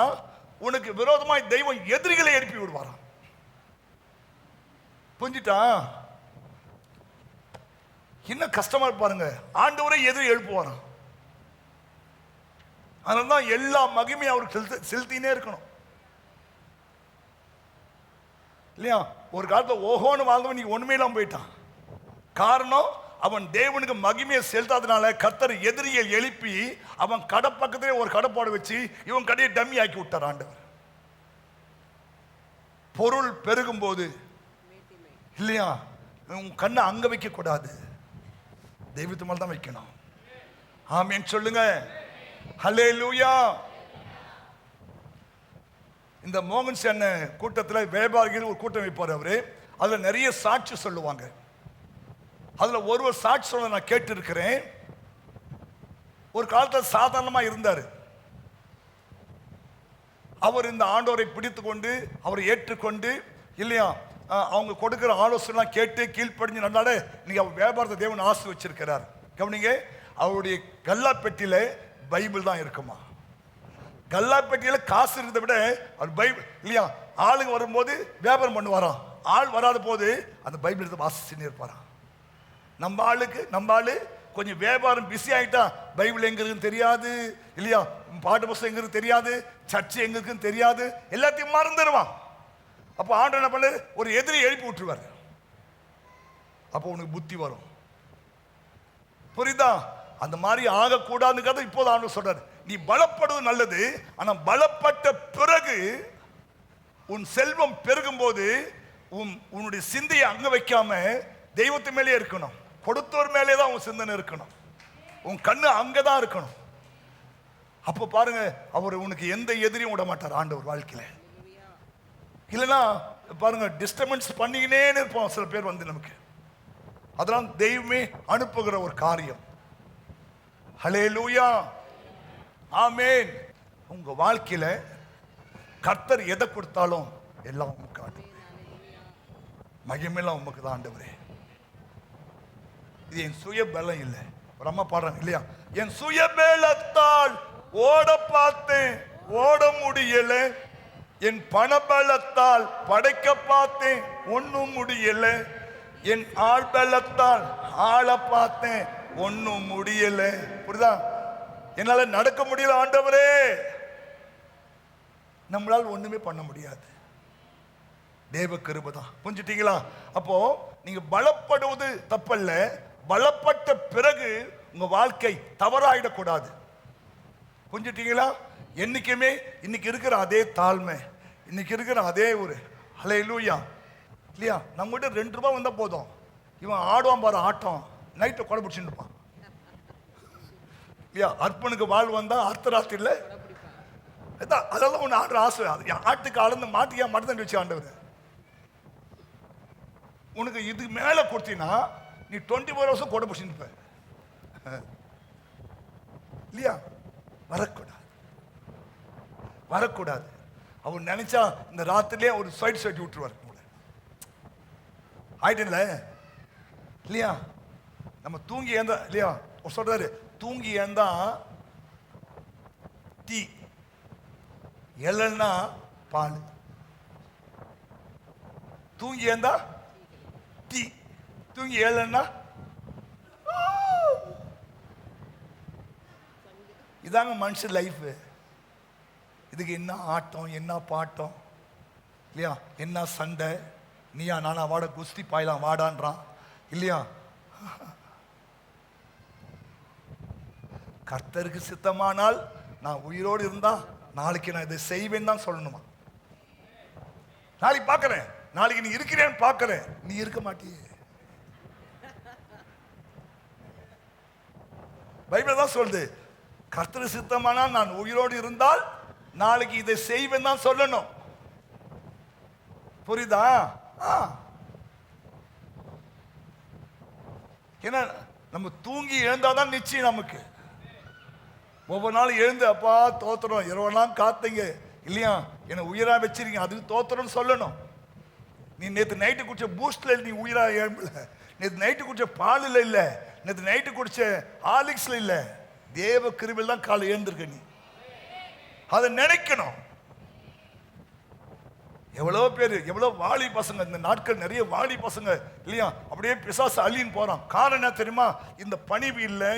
உனக்கு விரோதமாய் தெய்வம் எதிரிகளை எழுப்பி விடுவாராம். புரிஞ்சுட்டா? இன்னும் கஷ்டமா பாருங்க, ஆண்டவரை எதிரி எழுப்புவாராம். அதனால்தான் எல்லா மகிமையும் அவருக்கு செலுத்தினே இருக்கணும் இல்லையா? ஒரு காலத்துல ஓஹோன்னு வாழ்ந்தவன் நீ ஒண்ணுமே இல்லாம போயிட்டான். காரணம், அவன் தேவனுக்கு மகிமையை செலுத்தாதனால கர்த்தர் எதிரியை எழுப்பி அவன் கடை பக்கத்திலே ஒரு கடைப்பாடு வச்சு இவன் கடையை டம்மி ஆக்கி விட்டார் ஆண்டவர். பொருள் பெருகும் போது இல்லையா, உன் கண்ணை அங்க வைக்க கூடாது, தெய்வத்து மேல தான் வைக்கணும். ஆமென் சொல்லுங்க. ஹல்லேலூயா. இந்த மோகன் சென்ன கூட்டத்தில் வியாபாரிகள் ஒரு கூட்டம் வைப்பார் அவரு. அதுல நிறைய சாட்சி சொல்லுவாங்க. அதுல ஒருவர் சாட்சி சொல்ல நான் கேட்டு இருக்கிறேன். ஒரு காலத்தில் சாதாரணமா இருந்தாரு. அவர் இந்த ஆண்டவரை பிடித்து கொண்டு அவரை ஏற்றுக்கொண்டு இல்லையா, அவங்க கொடுக்கிற ஆலோசனை கேட்டு கீழ்ப்படிஞ்சு நல்லாலே நீங்க அவர் வியாபாரத்தை தேவன் ஆசை வச்சிருக்கிறார். கவனிங்க, அவருடைய கல்லா பெட்டியில பைபிள் தான் இருக்குமா. கல்லா பெட்டியில காசு இருக்கிறத விட அவர் பைபிள் இல்லையா, ஆளுங்க வரும்போது வியாபாரம் பண்ணுவாராம், ஆள் வராத போது அந்த பைபிள் எடுத்து வாசிச்சுன்னு இருப்பாராம். நம்ம ஆளு கொஞ்சம் வியாபாரம் பிஸி ஆகிட்டா பைபிள் எங்க இருக்குன்னு தெரியாது இல்லையா, பாட்டு புத்தகம் எங்க இருக்கு தெரியாது, சர்ச்சு எங்க இருக்குன்னு தெரியாது, எல்லாத்தையும் மறந்துடுவான். அப்போ ஆண்டவர் என்ன பண்ணாரு, ஒரு எதிரி எழுப்பி விட்டுருவார். அப்போ உனக்கு புத்தி வரும். புரியுதா? அந்த மாதிரி ஆகக்கூடாதுன்னு இப்போது ஆண்டவர் சொல்றாரு, நீ பலப்படுவது நல்லது, ஆனா பலப்பட்ட பிறகு உன் செல்வம் பெருகும் போது உன்னுடைய சிந்தையை அங்க வைக்காம தெய்வத்து மேலே இருக்கணும், கொடுத்தோர் மேலே தான் உன் சிந்தனை இருக்கணும், உன் கண்ணு அங்கதான் இருக்கணும். அப்ப பாருங்க, அவர் உனக்கு எந்த எதிரியும் விட மாட்டார் ஆண்டவர் வாழ்க்கையில. இல்லைன்னா பாருங்க, டிஸ்டர்பன்ஸ் பண்ணிக்கினே இருப்போம் சில பேர் வந்து நமக்கு. அதெல்லாம் தெய்வமே அனுப்புகிற ஒரு காரியம். ஹல்லேலூயா. ஆமென். உங்க வாழ்க்கையில கர்த்தர் எதை கொடுத்தாலும் எல்லாம் உமக்கு ஆண்டு, மகிமையெல்லாம் உமக்கு தான் ஆண்டவரே. இது என் சுய பலம் இல்லை. ஒரு அம்மா பாடுறாங்க இல்லையா, என் சுய பலத்தால் ஓட பார்த்தேன் ஓட முடியல, என் பணபலத்தால் படைக்க பார்த்தேன் ஒன்னும் முடியல, என் ஆள் பலத்தால் ஆள பார்த்தேன் ஒன்னும் முடியல. புரியுதா? என்னால நடக்க முடியல ஆண்டவரே. நம்மளால் ஒண்ணுமே பண்ண முடியாது, தேவ கிருபை தான். புரிஞ்சுட்டீங்களா? அப்போ நீங்க பலப்படுவது தப்பல்ல, பலப்பட்ட பிறகு உங்க வாழ்க்கை தவறாயிடக்கூடாது. புரிஞ்சுட்டீங்களா? என்னைக்குமே இன்னைக்கு இருக்கிற அதே தாழ்மை, இன்னைக்கு இருக்கிற அதே ஒரு ஹல்லேலூயா இல்லையா, நம்மகிட்ட 2 ரூபாய் வந்தா போதும், இவன் ஆடுவான் பாரு ஆட்டம், நைட்டை கொடை பிடிச்சுட்டு இருப்பான் இல்லையா. அர்ப்பனுக்கு வாழ் வந்தா அர்த்தராத்திரில அதெல்லாம் ஒன்று ஆடுற ஆசை. ஆட்டுக்கு அளந்து மாட்டுக்கு ஏன் மட்டும் வச்சு ஆண்டவர் உனக்கு இது மேல கொடுத்தீங்கன்னா நீ 24 வருஷம் கொடை பிடிச்சுட்டு இருப்ப இல்லையா. வரக்கூடாது. அவர் நினைச்சா இந்த ராத்திரிலே ஒரு சைட் சைட் விட்டுருவார் ஆயிட்டுல இல்லையா. நம்ம தூங்கி ஏந்தா இல்லையா, சொல்றாரு தூங்கி ஏந்தா டீ, எழல்னா பால், தூங்கி ஏந்தா டீ, தூங்கி ஏழன்னா இதாங்க மனுஷன் லைஃப். இதுக்கு என்ன ஆட்டம், என்ன பாட்டம் இல்லையா, என்ன சண்டை, நீயா நானா வாட குஸ்தி பாயலாம் வாடான்றான் இல்லையா. கர்த்தருக்கு சித்தமானால் நான் உயிரோடு இருந்தா நாளைக்கு நான் இதை செய்வேன் தான் சொல்லணுமா. நாளைக்கு பார்க்கறேன், நாளைக்கு நீ இருக்கிறேன்னு பார்க்கறேன், நீ இருக்க மாட்டியே. பைபிள் தான் சொல்லுது, கர்த்தர் சித்தமானால் நான் உயிரோடு இருந்தால் நாளைக்கு இதை செய்வேன் தான் சொல்லணும். புரியுதா? ஏன்னா நம்ம தூங்கி எழுந்தாதான் நிச்சயம். நமக்கு ஒவ்வொரு நாளும் எழுந்து அப்பா தோத்துறோம், இரவெல்லாம் காத்தீங்க, இல்லையா என்னை உயிரா வச்சிருக்கீங்க, அதுக்கு தோத்திரம் சொல்லணும். நீ நேற்று நைட்டு குடிச்ச பூஸ்ட்ல நீ உயிரா எழும்பல, நேற்று நைட்டு குடிச்ச பாலில் இல்லை, நேற்று நைட்டு குடிச்ச ஹார்லிக்ஸ்ல இல்லை, தேவ கிருபையில் தான் காலை எழுந்திருக்க. நீ அதை நினைக்கணும். எவ்வளோ பேர், எவ்வளோ வாலி பசங்க இந்த நாட்கள், நிறைய வாலி பசங்க இல்லையா அப்படியே பிசாசு அள்ளின்னு போறான். காரணம் என்ன தெரியுமா? இந்த பணிவு இல்லை,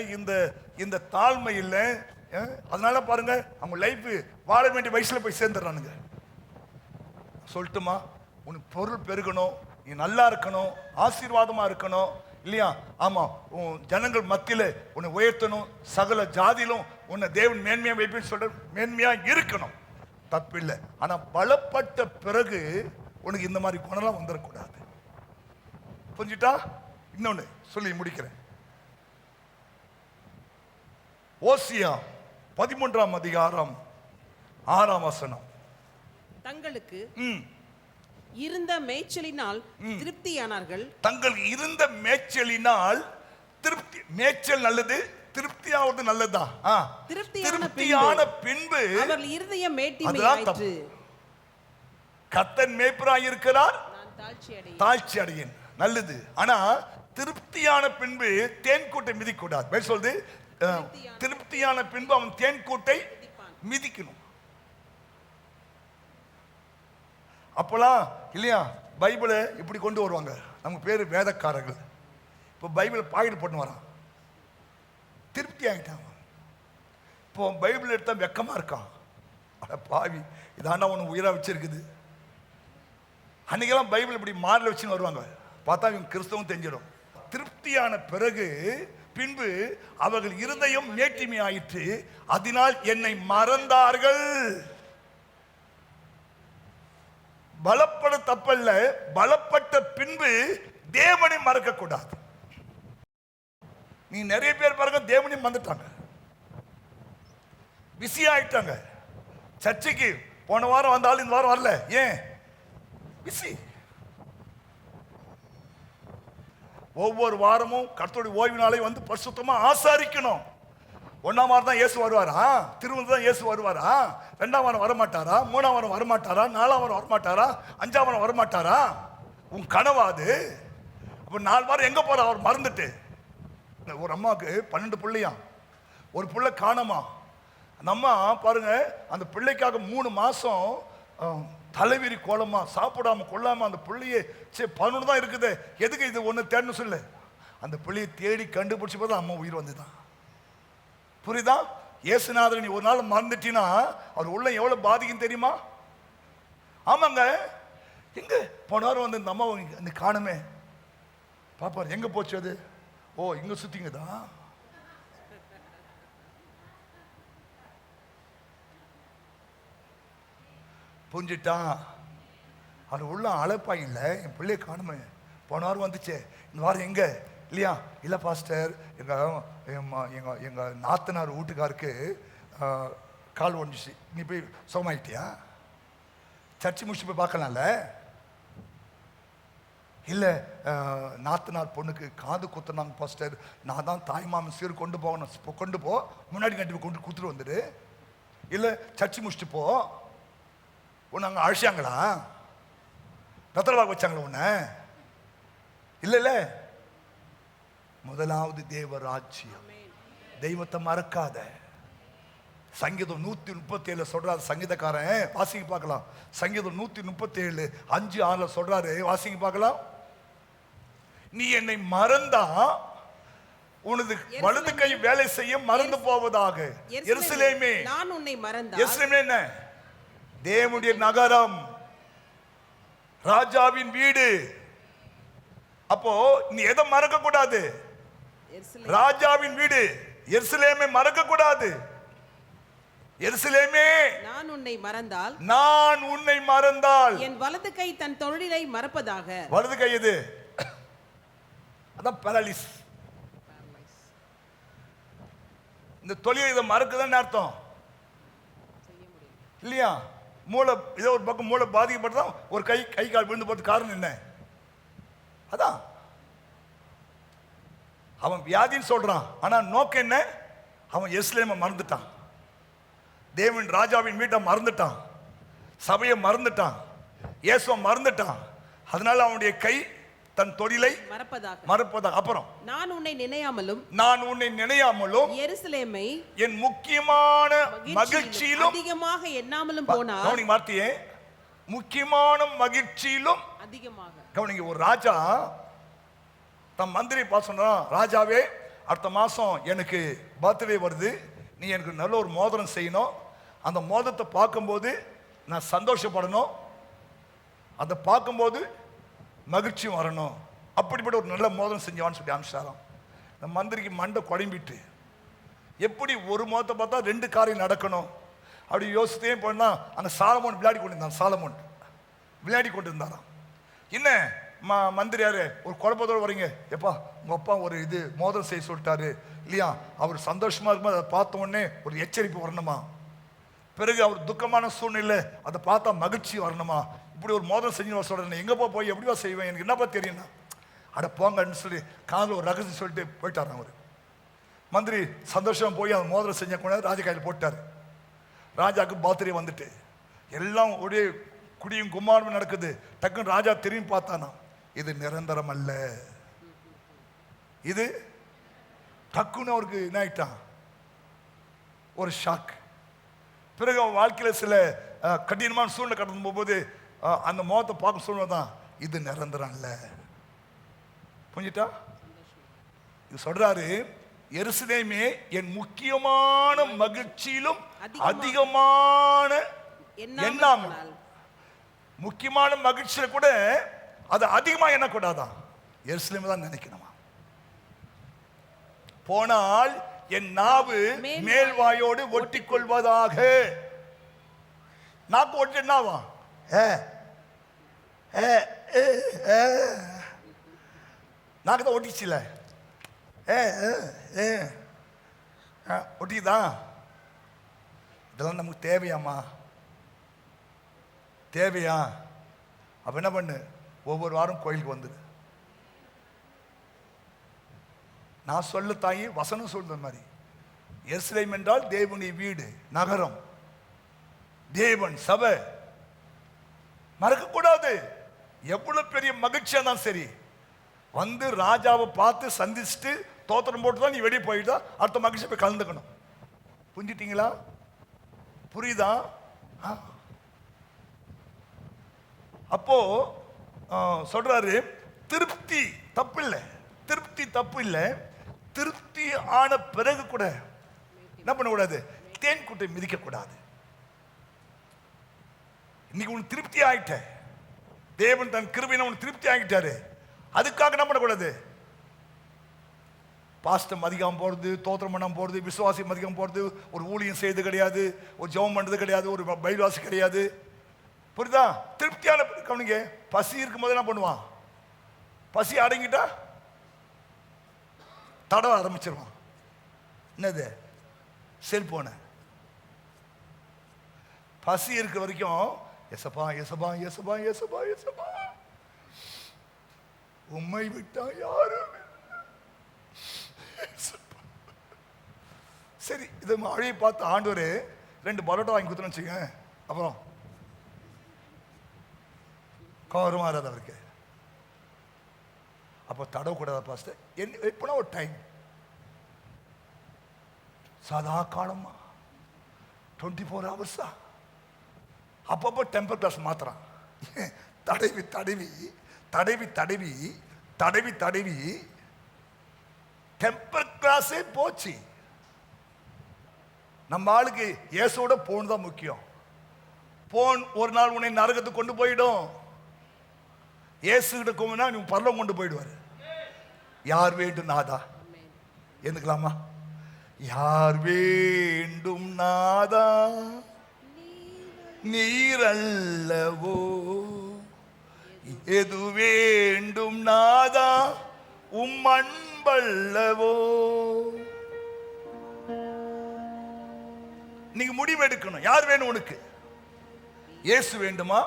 இந்த தாழ்மை இல்லை. அதனால பாருங்க அவங்க லைஃப் வாழ வேண்டிய வயசுல போய் சேர்ந்துடுறானுங்க. சொல்லட்டுமா, உனக்கு பொருள் பெருகணும், நீ நல்லா இருக்கணும், ஆசீர்வாதமா இருக்கணும் இல்லையா? ஆமா, உன் ஜனங்கள் மத்தியில உன்னை உயர்த்தணும், சகல ஜாதியிலும் உன்னை தேவன் மேன்மையா வைப்பேன்னு சொல்ற மேன்மையா இருக்கணும், தப்பில்லை. ஆனா பலப்பட்ட பிறகு உனக்கு இந்த மாதிரி குணம்லாம் வந்துடக்கூடாது. புரிஞ்சுட்டா? இன்னொன்னு சொல்லி முடிக்கிறேன். ஓசியா 13ஆம் அதிகாரம் 6ஆம் வசனம். தங்களுக்கு இருந்த மேய்ச்சலினால் திருப்தியானார்கள். தங்களுக்கு இருந்த மேய்ச்சலினால் திருப்தி. மேய்ச்சல் நல்லது, திருப்தியாவது நல்லதா? திருப்தியான பின்பு அவர்கள் இருதயம் மேட்டிமையாயிற்று. கர்த்தர் மேய்ப்பராய் இருக்கிறார், நான் தாழ்ச்சி அடையேன். நல்லது. ஆனா திருப்தியான பின்பு தேன் கூட்டை மிதிக்கூடாது. சொல்லுது, திருப்தியான பின்பு அவன் தேன் கூட்டை மிதிக்கணும். அப்போலாம் இல்லையா பைபிளை இப்படி கொண்டு வருவாங்க. நமக்கு பேரு வேதக்காரர்கள். இப்போ பைபிளை பாக்கெட் போட்டு வரான், திருப்தி ஆகிட்டான். இப்போ பைபிள் எடுத்தா வெக்கமா இருக்கான். அட பாவி, இதாண்டா உன்னை உயிரா வச்சிருக்குது. அன்னைக்கெல்லாம் பைபிள் இப்படி மாறல வச்சுன்னு வருவாங்க. பார்த்தா இவங்க கிறிஸ்தவம் தெரிஞ்சிடும். திருப்தியான பிறகு பின்பு அவர்கள் இருதயம் மேட்டிமை ஆயிற்று, அதனால் என்னை மறந்தார்கள். பலப்பட தப்பல்ல, பலப்பட்ட பின்பு தேவனை மறக்க கூடாது. நீ நிறைய பேர் பாருங்க தேவனை மறந்துட்டாங்க, பிஸி ஆயிட்டாங்க. சர்ச்சைக்கு போன வாரம் வந்தாலும் இந்த வாரம் வரல. ஏன்? பிஸி. ஒவ்வொரு வாரமும் கர்த்தருடைய ஓய்வு நாளை வந்து பரிசுத்தமா ஆசாரிக்கணும். 1ஆம் வாரம் தான் இயேசு வருவாரா? திருவிழா தான் இயேசு வருவாரா? 2ஆம் வாரம் வரமாட்டாரா? 3ஆம் வாரம் வரமாட்டாரா? 4ஆம் வாரம் வரமாட்டாரா? 5ஆம் வாரம் வரமாட்டாரா? உன் கனவாது. அப்ப 4 வாரம் எங்க போற? அவர் மறந்துட்டு. ஒரு அம்மாவுக்கு 12 பிள்ளையாம், ஒரு பிள்ளை காணமா. அந்த அம்மா பாருங்க, அந்த பிள்ளைக்காக 3 மாசம் தலைவிரி கோலமா சாப்பிடாம கொள்ளாம அந்த பிள்ளையே 11 தான் இருக்குது, எதுக்கு இது ஒன்று தேடணும் சொல்லு. அந்த பிள்ளையை தேடி கண்டுபிடிச்சி பார்த்தா அம்மா உயிர் வந்துதான். புரியுதா? இயேசுநாதர் நீ ஒரு நாள் மறந்துட்டீங்கன்னா அவர் உள்ள எவ்வளவு பாதிக்கும் தெரியுமா? ஆமாங்க. எங்க போன வாரம் வந்து இந்த அம்மா இந்த காணுமே பாப்பாரு, எங்க போச்சு அது? ஓ, இங்க சுத்திங்கதான். புரிஞ்சுட்டான். அது உள்ள அழைப்பா இல்லை, என் பிள்ளைய காணுமே, போன வாரம் வந்துச்சே, இந்த வாரம் எங்க இல்லையா? இல்லை பாஸ்டர், எங்கள் நாத்தனார் வீட்டுக்காருக்கு கால் ஒடிஞ்சிச்சு, நீ போய் சுகமாயிட்டியா? சர்ச்சு முடிச்சு போய் பார்க்கலாம்ல. இல்லை நாத்தனார் பொண்ணுக்கு காது குத்துனாங்க பாஸ்டர், நான் தான் தாய் மாமன் சீர் கொண்டு போகணும், கொண்டு போ, முன்னாடி கட்டி கொண்டு குத்துட்டு வந்துடு. இல்லை சர்ச்சு முடிச்சுட்டு போ. உன்னை அங்கே அழைச்சாங்களா? ரத்தலவாக வச்சாங்களா உன்னை? இல்லை இல்லை. முதலாவது தேவ ராஜ்யம். தெய்வத்தை மறக்காத. சங்கீதம் 137 சொல்றாரு சங்கீதக்காரன், வாசிங்க பார்க்கலாம். சங்கீதம் 137 5 6 சொல்றாரு, வாசிங்க பார்க்கலாம். நீ என்னை மறந்தா உனது வலது கை வேலை செய்ய மறந்து போவதாக. எருசலேமே நான் உன்னை மறந்தா. எருசலேமே என்ன? தேவனுடைய நகரம், ராஜாவின் வீடு. அப்போ நீ எதை மறக்க கூடாது? ராஜாவின் வீடு எருசலேமை மறக்க கூடாது. எருசலேமே நான் உன்னை மறந்தால், நான் உன்னை மறந்தால் என் வலது கை தன் தொழிலை மறப்பதாக. வலது கை எது? அதான் பேரலிஸ். இந்த தொழிலை இதை மறக்குதுன்னு அர்த்தம் இல்லையா? மூளை ஏதோ ஒரு பக்கம் மூளை பாதிக்கப்பட்டதான் ஒரு கை கால் விழுந்து போறது. காரணம் என்ன? அதான் அவன் வியாதின்னு சொல்றான், ஆனா நோக்கம் என்ன? அவன் எருசலேமை மறந்துட்டான், தேவன் ராஜாவின் வீட்டை மறந்துட்டான். சபையை மறந்துட்டான், இயேசுவை மறந்துட்டான். அதனால அவனுடைய கை தன் தொழிலை மறப்பதாக. அப்புறம் நான் உன்னை நினையாமலும் எருசலேமை என் முக்கியமான மகிழ்ச்சியிலும் அதிகமாக எண்ணாமலும் போனார். கவனிங்க வார்த்தையே, முக்கியமான மகிழ்ச்சியிலும் அதிகமாக. கவனிங்க, ஒரு ராஜா தன் மந்திரி பார்த்து சொன்னா, ராஜாவே அடுத்த மாசம் எனக்கு பர்த்டே வருது, நீ எனக்கு நல்ல ஒரு மோதிரம் செய்யணும், அந்த மோதிரத்தை பார்க்கும்போது நான் சந்தோஷப்படணும், அதை பார்க்கும்போது மகிழ்ச்சி வரணும், அப்படிப்பட்ட ஒரு நல்ல மோதிரம் செஞ்சவான்னு சொல்லி அனுப்பிச்சாராம். இந்த மந்திரிக்கு மண்டை குழம்பிட்டு, எப்படி ஒரு மோதத்தை பார்த்தா 2 காரியம் நடக்கணும் அப்படி யோசித்தே போனா, அங்கே சாலமோன் விளையாடி கொண்டிருந்தான். சாலமோன் விளையாடி கொண்டிருந்தாராம். என்ன மந்திரியாரு ஒரு குழப்பத்தோடு வரீங்க, எப்பா உங்கள் அப்பா ஒரு இது மோதிரம் செய்ய சொல்லிட்டாரு இல்லையா, அவர் சந்தோஷமா இருக்கும்போது அதை பார்த்த உடனே ஒரு எச்சரிப்பு வரணுமா, பிறகு அவர் துக்கமான சூழ்நிலை அதை பார்த்தா மகிழ்ச்சி வரணுமா, இப்படி ஒரு மோதிரம் செஞ்சு சொல்கிறேன், எங்கப்பா போய் எப்படிவா செய்வேன், எனக்கு என்னப்பா தெரியும்னா, அட போங்கன்னு சொல்லி காதில் ஒரு ரகசியம் சொல்லிட்டு போயிட்டார். அவர் மந்திரி சந்தோஷம் போய் அந்த மோதிரம் செஞ்ச கொண்டாந்து ராஜா கையில் போட்டார். ராஜாவுக்கு பர்த்டே வந்துட்டு எல்லாம் ஒரே குடியும் கும்மாரமும் நடக்குது. டக்குன்னு ராஜா திரும்பி பார்த்தானா, இது நிரந்தரம் அல்ல. இது டக்குன்னு அவருக்கு என்ன ஆயிட்டான், ஒரு ஷாக். பிறகு அவன் வாழ்க்கையில் சில கடினமான சூழ்நிலை கடந்து போகும்போது அந்த முகத்தை பார்க்க சூழ்நிலை தான், இது நிரந்தரம் அல்ல. புரிஞ்சுட்டா? இது சொல்றாரு, எருசலேமே என் முக்கியமான மகிழ்ச்சியிலும் அதிகமான எண்ணாமல். முக்கியமான மகிழ்ச்சியில கூட அது அதிகமா எண்ணக்கூடாதான், எருசலேம் தான் நினைக்கணுமா. போனால் என் நாவு மேல்வாயோடு ஒட்டி கொள்வதாக. நாக்கு ஒட்டி என்னாவா, நாக்கு தான் ஒட்டிச்சுல, ஒட்டிதான். இதெல்லாம் நமக்கு தேவையாமா, தேவையா? அப்ப என்ன பண்ணு, ஒவ்வொரு வாரம் கோயிலுக்கு வந்துடு. நான் சொல்ல தாயி வசனம் சொல்ற மாதிரி, எருசலேம் என்றால் தேவனுடைய வீடு, நகரம், தேவன் சபை, மறக்கக்கூடாது. எவ்வளவு பெரிய மகிழ்ச்சியா தான் சரி, வந்து ராஜாவை பார்த்து சந்திச்சுட்டு தோத்திரம் போட்டு தான் நீ வெளியே போயிட்டா அடுத்த மகிழ்ச்சி போய் கலந்துக்கணும். புரிஞ்சிட்டீங்களா? புரியுதா? அப்போ சொல்றாரு, திருப்தி தப்பு இல்லை, திருப்தி தப்பு இல்லை. திருப்தி ஆன பிறகு கூட என்ன பண்ணக்கூடாது, தேன் கூட்டை மிதிக்க கூடாது. இன்னைக்கு உனக்கு திருப்தி ஆயிட்ட, தேவன் தன் கிருபையில உனக்கு திருப்தி ஆகிட்டாரு, அதுக்காக என்ன பண்ணக்கூடாது, பாஸ்டம் அதிகம் போறது, தோத்திரம் பண்ணாம போறது, விசுவாசி அதிகம் போறது, ஒரு ஊழியம் செய்து கிடையாது, ஒரு ஜெபம் பண்றது கிடையாது, ஒரு பைபிள் வாசி கிடையாது. புரியுதா? திருப்தியான கவனிங்க, பசி இருக்கும் போது என்ன பண்ணுவான், பசி அடங்கிட்டா தடவ ஆரம்பிச்சிருவான். என்னது, செல்போனை. பசி இருக்க வரைக்கும் எசப்பா எசப்பா எசப்பா எசப்பா எசப்பா, உம்மை விட்டா யாரும். சரி, இது மழையை பார்த்து ஆண்டவரே 2 பரோட்டா வாங்கி கொடுத்துன்னு வச்சுங்க, அப்புறம் கவரமா இருக்காது அவருக்கு. அப்போ தடவக்கூடாத பாஸ்டர், என்ன எப்போனா ஒரு டைம், சாதா காலமா 24 ஹவர்ஸா, அப்பப்போ டெம்பர் கிளாஸ் மாத்துறான். தடவி தடவி தடவி தடவி தடவி தடவி டெம்பர் கிளாஸே போச்சு. நம்ம ஆளுக்கு இயேசுவோட போன் தான் முக்கியம். போன் ஒரு நாள் உன்னை நரகத்துக்கு கொண்டு போயிடும். இயேசு கிட்ட கோவினா நீ பரலோகம் கொண்டு போயிடுவாரு. யார் வேண்டும் நாதா எந்துக்கலாமா? யார் வேண்டும் நாதா நீரல்லவோ, எது வேண்டும் நாதா உம் அன்பல்லவோ. நீங்க முடிவு எடுக்கணும், யார் வேணும் உனக்கு? இயேசு வேண்டுமா,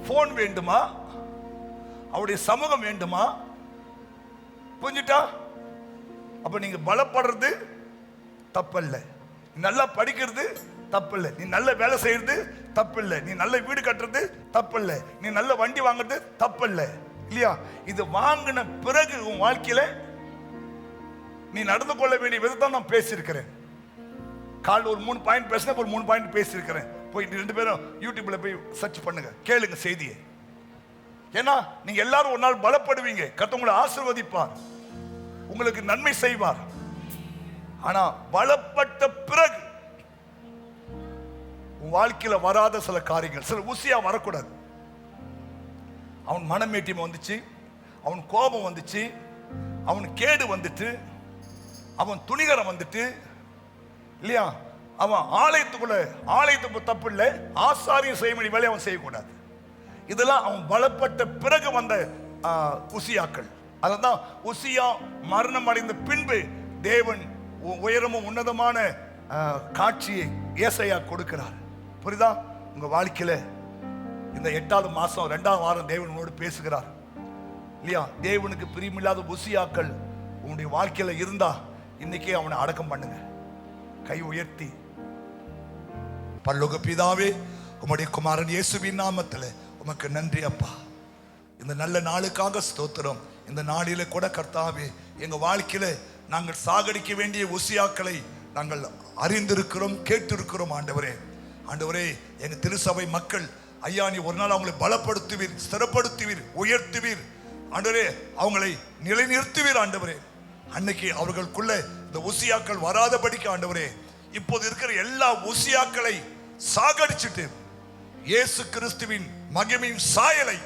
போன் வேண்டுமா, அவருடைய சமூகம் வேண்டுமா? புரிஞ்சுட்டா? அப்ப நீங்க பலப்படுறது தப்பல்ல, நல்லா படிக்கிறது தப்பில்லை. நீ நல்ல வேலை செய்யறது தப்பில்லை. நீ நல்ல வீடு கட்டுறது தப்பில்லை. நீ நல்ல வண்டி வாங்குறது தப்பில்லை, இல்லையா? இது வாங்கின பிறகு உன் வாழ்க்கையில நீ நடந்து கொள்ள வேண்டிய விதத்தை நான் பேசியிருக்கிறேன். கால் ஒரு 3 பாயிண்ட் பேசின, ஒரு 3 பாயிண்ட் பேசியிருக்கிறேன். போய் 2 பேரும் யூடியூப்ல போய் சர்ச் பண்ணுங்க, கேளுங்க செய்தியை. ஏன்னா நீங்க எல்லாரும் ஒரு நாள் பலப்படுவீங்க. கர்த்தர் உங்களை ஆசீர்வதிப்பார், உங்களுக்கு நன்மை செய்வார். ஆனா பலப்பட்ட பிறகு உன் வாழ்க்கையில வராத சில காரியங்கள், சில உசியா வரக்கூடாது. அவன் மனமேட்டிமை வந்துச்சு, அவன் கோபம் வந்துச்சு, அவன் கேடு வந்துட்டு, அவன் துணிகரம் வந்துட்டு, இல்லையா? அவன் ஆலயத்துக்கு தப்பு இல்லை, ஆசாரியம் செய்ய வேண்டிய வேலையை அவன் செய்யக்கூடாது. இதெல்லாம் அவன் பலப்பட்ட பிறகு வந்த உசியாக்கள். அதான் உசியா மரணம் அடைந்த பின்பு தேவன் உயரமும் உன்னதமான காட்சியை ஏசாயா கொடுக்கிறார். புரியுதா? உங்க வாழ்க்கையில இந்த 8வது மாசம் 2வது வாரம் தேவன் உன்னோடு பேசுகிறார், இல்லையா? தேவனுக்கு பிரியமில்லாத உசியாக்கள் உன்னுடைய வாழ்க்கையில இருந்தா இன்னைக்கே அவனை அடக்கம் பண்ணுங்க, கை உயர்த்தி. பரலோக பிதாவே, உம்முடைய குமாரன் இயேசுவின் நாமத்தில் உமக்கு நன்றி அப்பா. இந்த நல்ல நாளுக்காக ஸ்தோத்திரம். இந்த நாளில கூட கர்த்தாவே, எங்க வாழ்க்கையில நாங்கள் சாகடிக்க வேண்டிய உசியாக்களை நாங்கள் அறிந்திருக்கிறோம், கேட்டிருக்கிறோம். ஆண்டவரே, ஆண்டவரே, எங்க திருசபை மக்கள் ஐயா, நீ ஒரு நாள் அவங்களை பலப்படுத்துவீர், ஸ்திரப்படுத்துவீர், உயர்த்துவீர். ஆண்டவரே, அவங்களை நிலைநிறுத்துவீர். ஆண்டவரே, அன்னைக்கு அவர்களுக்குள்ள இந்த உசியாக்கள் வராதபடிக்கு ஆண்டவரே, இப்போது இருக்கிற எல்லா உசியாக்களை சாகடிச்சுட்டு இயேசு கிறிஸ்துவின் மகிமையின் சாயலை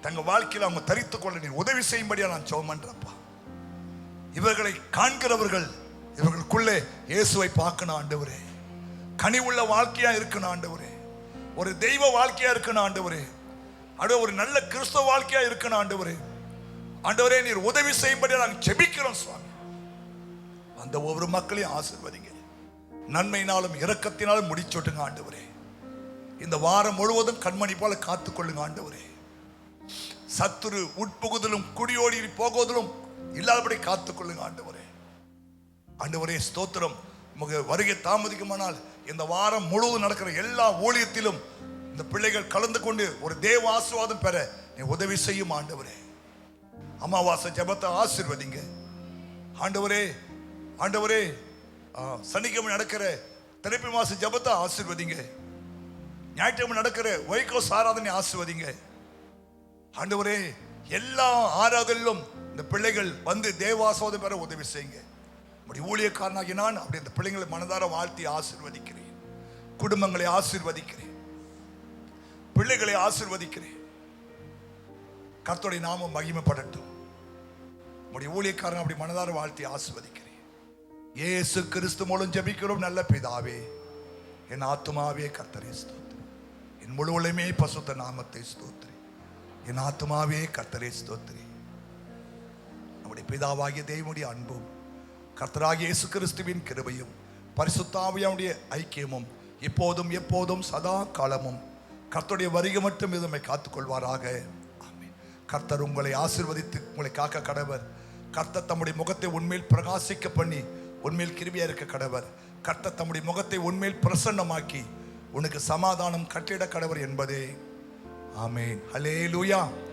தங்க வாழ்க்கையில் அவங்க தரித்துக் கொள்ள நீ உதவி செய்யும்படியா நான் ஜெபம் பண்றேன்ப்பா. இவர்களை காண்கிறவர்கள் இவர்களுக்குள்ளே இயேசுவை பார்க்கணும் ஆண்டவரே. கனி உள்ள வாழ்க்கையா இருக்கணும் ஆண்டவரே, ஒரு தெய்வ வாழ்க்கையா இருக்கணும் ஆண்டவரே, ஒரு நல்ல கிறிஸ்தவ வாழ்க்கையா இருக்கணும் ஆண்டவரே. ஆண்டவரே, நீர் உதவி செய்யும்படியா நாங்கள் ஜெபிக்கிறோம் சுவாமி. அந்த ஒவ்வொரு மக்களையும் ஆசீர்வதிங்க, நன்மையினாலும் இரக்கத்தினாலும் முடிச்சோட்டுங்க ஆண்டவரே. இந்த வாரம் முழுவதும் கண்மணி போல காத்துக்கொள்ளுங்க ஆண்டவரே. சத்துரு உட்புகுதலும் குடியோடி போகுவதிலும் இல்லாதபடி காத்துக்கொள்ளுங்க ஆண்டவரே. ஆண்டவரே ஸ்தோத்திரம். வருகை தாமதிக்குமானால் இந்த வாரம் முழுவதும் நடக்கிற எல்லா ஊழியத்திலும் இந்த பிள்ளைகள் கலந்து கொண்டு ஒரு தேவ ஆசீர்வாதம் பெற நீ உதவி செய்யும் ஆண்டவரே. அமாவாசை ஜெபத்தை ஆசீர்வதிங்க ஆண்டவரே. ஆண்டவரே, சனிக்கிழமை நடக்கிற திரைப்பி மாச ஜெபத்தை ஆசீர்வதிங்க. ஞாயிற்றுக்கிழமை நடக்கிற வைகோஸ் ஆராதனை ஆசீர்வதிங்க ஆண்டவரே. எல்லா ஆராதனையிலும் இந்த பிள்ளைகள் வந்து தேவாசோதம் பெற உதவி செய்யுங்க. ஊழியக்காரனாகி நான் அப்படி இந்த பிள்ளைங்களை மனதார வாழ்த்தி ஆசீர்வதிக்கிறேன். குடும்பங்களை ஆசீர்வதிக்கிறேன், பிள்ளைகளை ஆசீர்வதிக்கிறேன். கர்த்தருடைய நாமம் மகிமைப்படட்டும். ஊழியக்காரன் அப்படி மனதார வாழ்த்தி ஆசீர்வதிக்கிறேன். இயேசு கிறிஸ்து மூலம் ஜெபிக்கிறோம் நல்ல பிதாவே. என் ஆத்துமாவே கர்த்தரை ஸ்தோத்திரி, என் முழு உலகமே பசுத்த நாமத்தை ஸ்தோத்திரி. என் ஆத்துமாவே கர்த்தரை ஸ்தோத்திரி. நம்முடைய பிதாவாகிய தேவனுடைய அன்பும் கர்த்தராகிய இயேசு கிறிஸ்துவின் கிருபையும் பரிசுத்த ஆவியானுடைய ஐக்கியமும் இப்போதும் எப்போதும் சதா காலமும் கர்த்தருடைய வருகை மட்டும் இதுமை காத்துக்கொள்வாராக. ஆமென். கர்த்தர் உங்களை ஆசீர்வதித்து உங்களை காக்க கடவர். கர்த்தர் தம்முடைய முகத்தை உண்மையில் பிரகாசிக்க பண்ணி உண்மையில் கிருபையா இருக்க கடவர். கர்த்தர் தம்முடைய முகத்தை உண்மையில் பிரசன்னமாக்கி உனக்கு சமாதானம் கட்டிட கடவர் என்பதே. ஆமென். ஹல்லேலூயா.